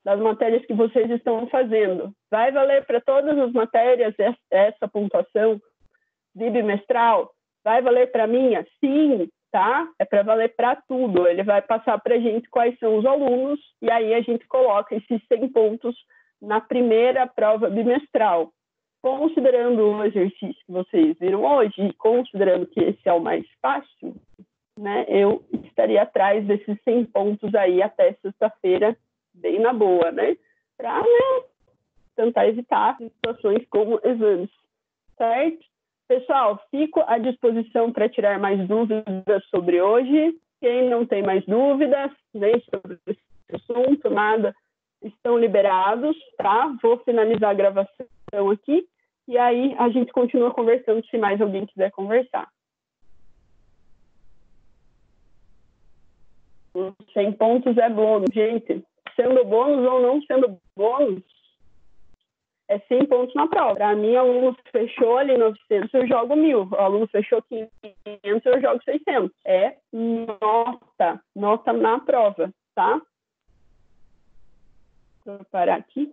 Das matérias que vocês estão fazendo. Vai valer para todas as matérias essa pontuação de bimestral? Vai valer para a minha? Sim, tá? É para valer para tudo. Ele vai passar para a gente quais são os alunos e aí a gente coloca esses 100 pontos na primeira prova bimestral. Considerando o exercício que vocês viram hoje, e considerando que esse é o mais fácil, né, eu estaria atrás desses 100 pontos aí até sexta-feira, bem na boa, né? Para tentar evitar situações como exames, certo? Pessoal, fico à disposição para tirar mais dúvidas sobre hoje. Quem não tem mais dúvidas, nem sobre esse assunto, nada, estão liberados, tá? Vou finalizar a gravação aqui e aí a gente continua conversando se mais alguém quiser conversar. 100 pontos é bônus, gente. Sendo bônus ou não sendo bônus, é 100 pontos na prova. Para mim, o aluno fechou ali 900, eu jogo 1.000. O aluno fechou 500, eu jogo 600. É nota na prova, tá? Vou parar aqui.